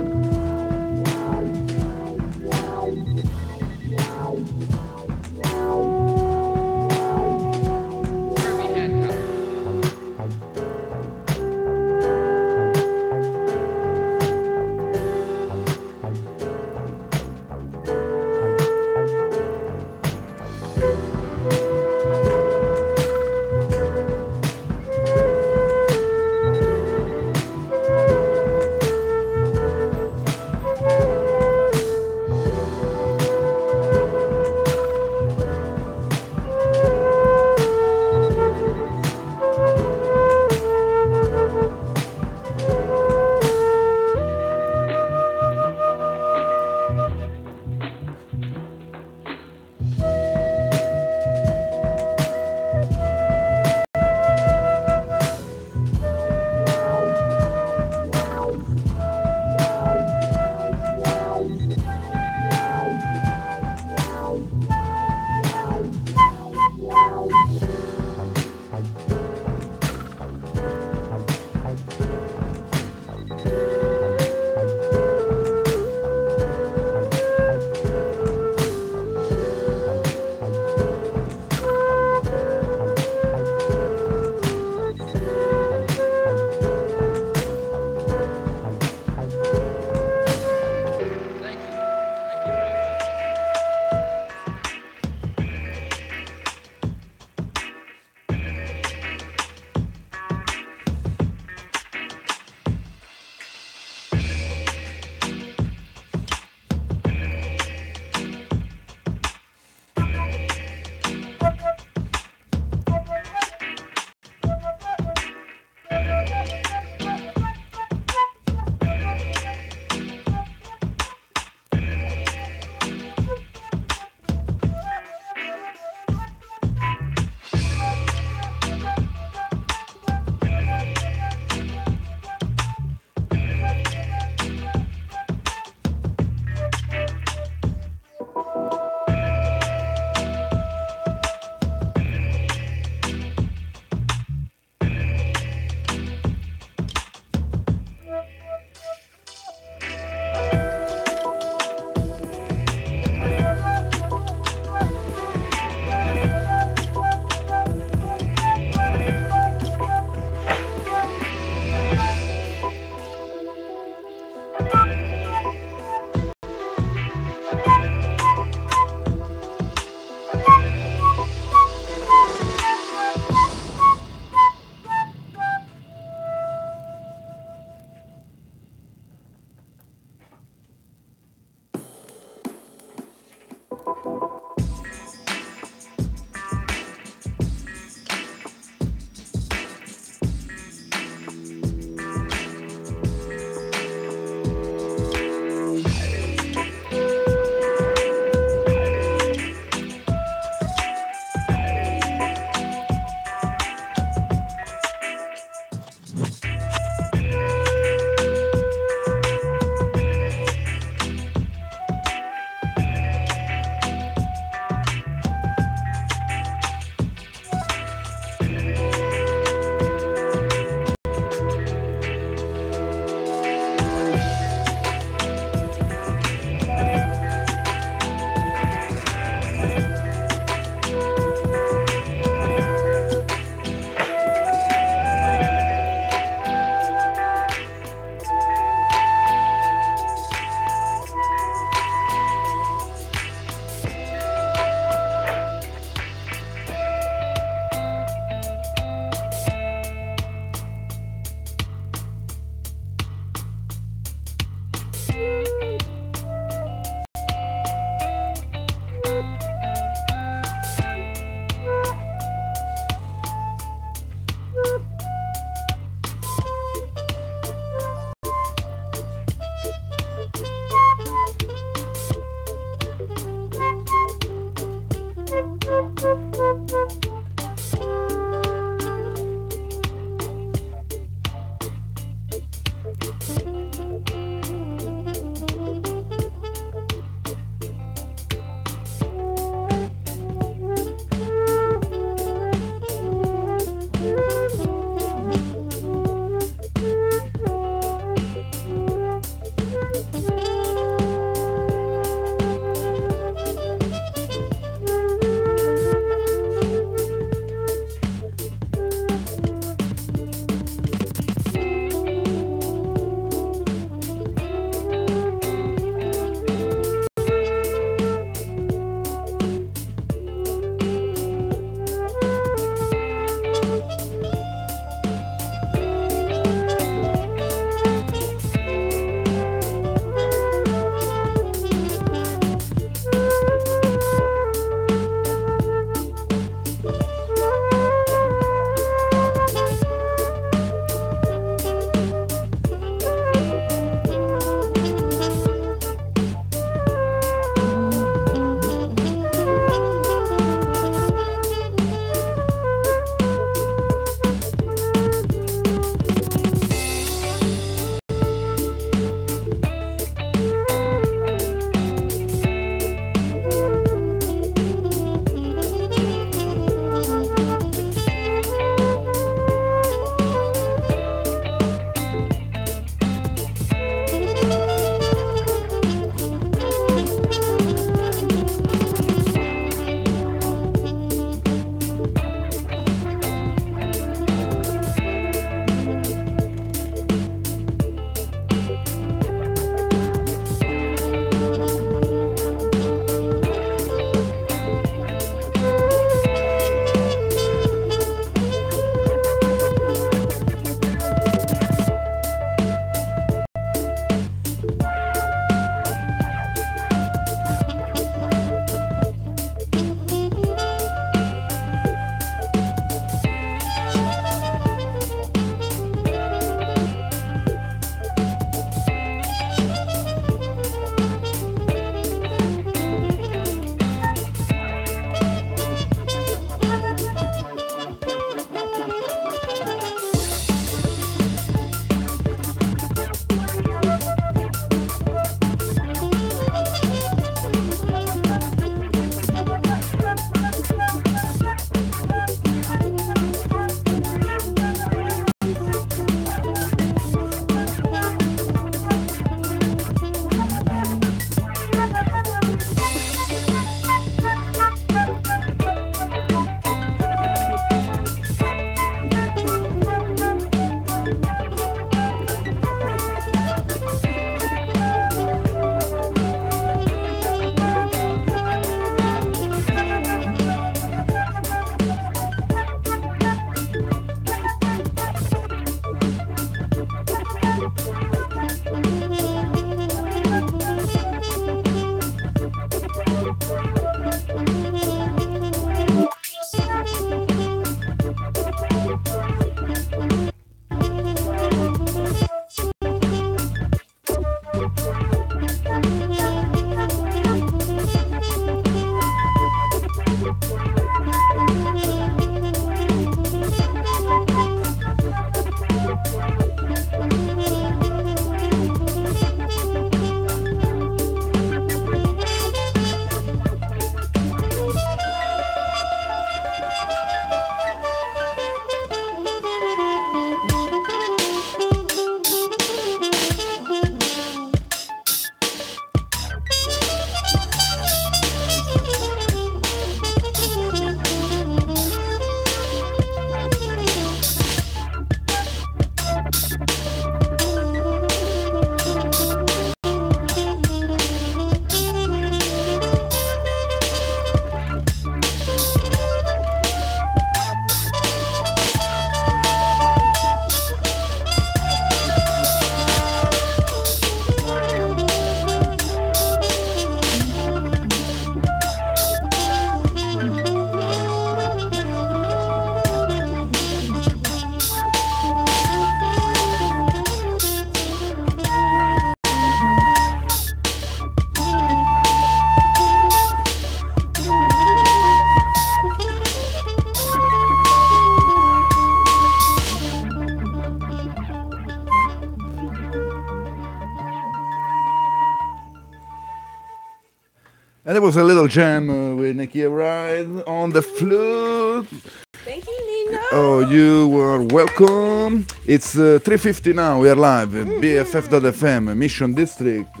And there was a little jam with Nekia Wright on the flute. Thank you, Nino. Oh, you were welcome. It's 3:50 now. We are live at BFF.fm, Mission District.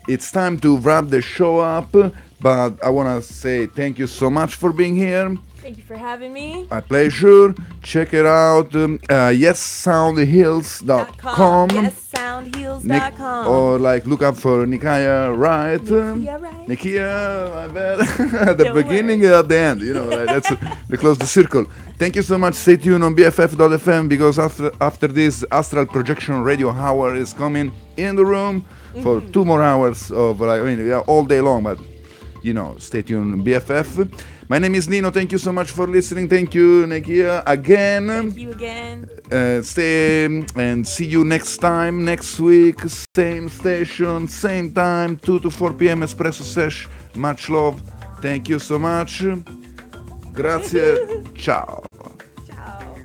It's time to wrap the show up, but I want to say thank you so much for being here. Thank you for having me. My pleasure. Check it out. YesSoundHeals.com. YesSoundHeals.com. Or like look up for Nekia Wright. Nekia Wright. Nekia, my bad. At the Don't beginning worry. and at the end, like that's we close the circle. Thank you so much. Stay tuned on BFF.fm because after this Astral Projection Radio Hour is coming in the room for 2 more hours of all day long, but stay tuned on BFF. My name is Nino. Thank you so much for listening. Thank you, Nekia, again. Thank you again. Stay and see you next time, next week, same station, same time, 2 to 4 p.m. Espresso Sesh. Much love. Thank you so much. Grazie. Ciao. Ciao.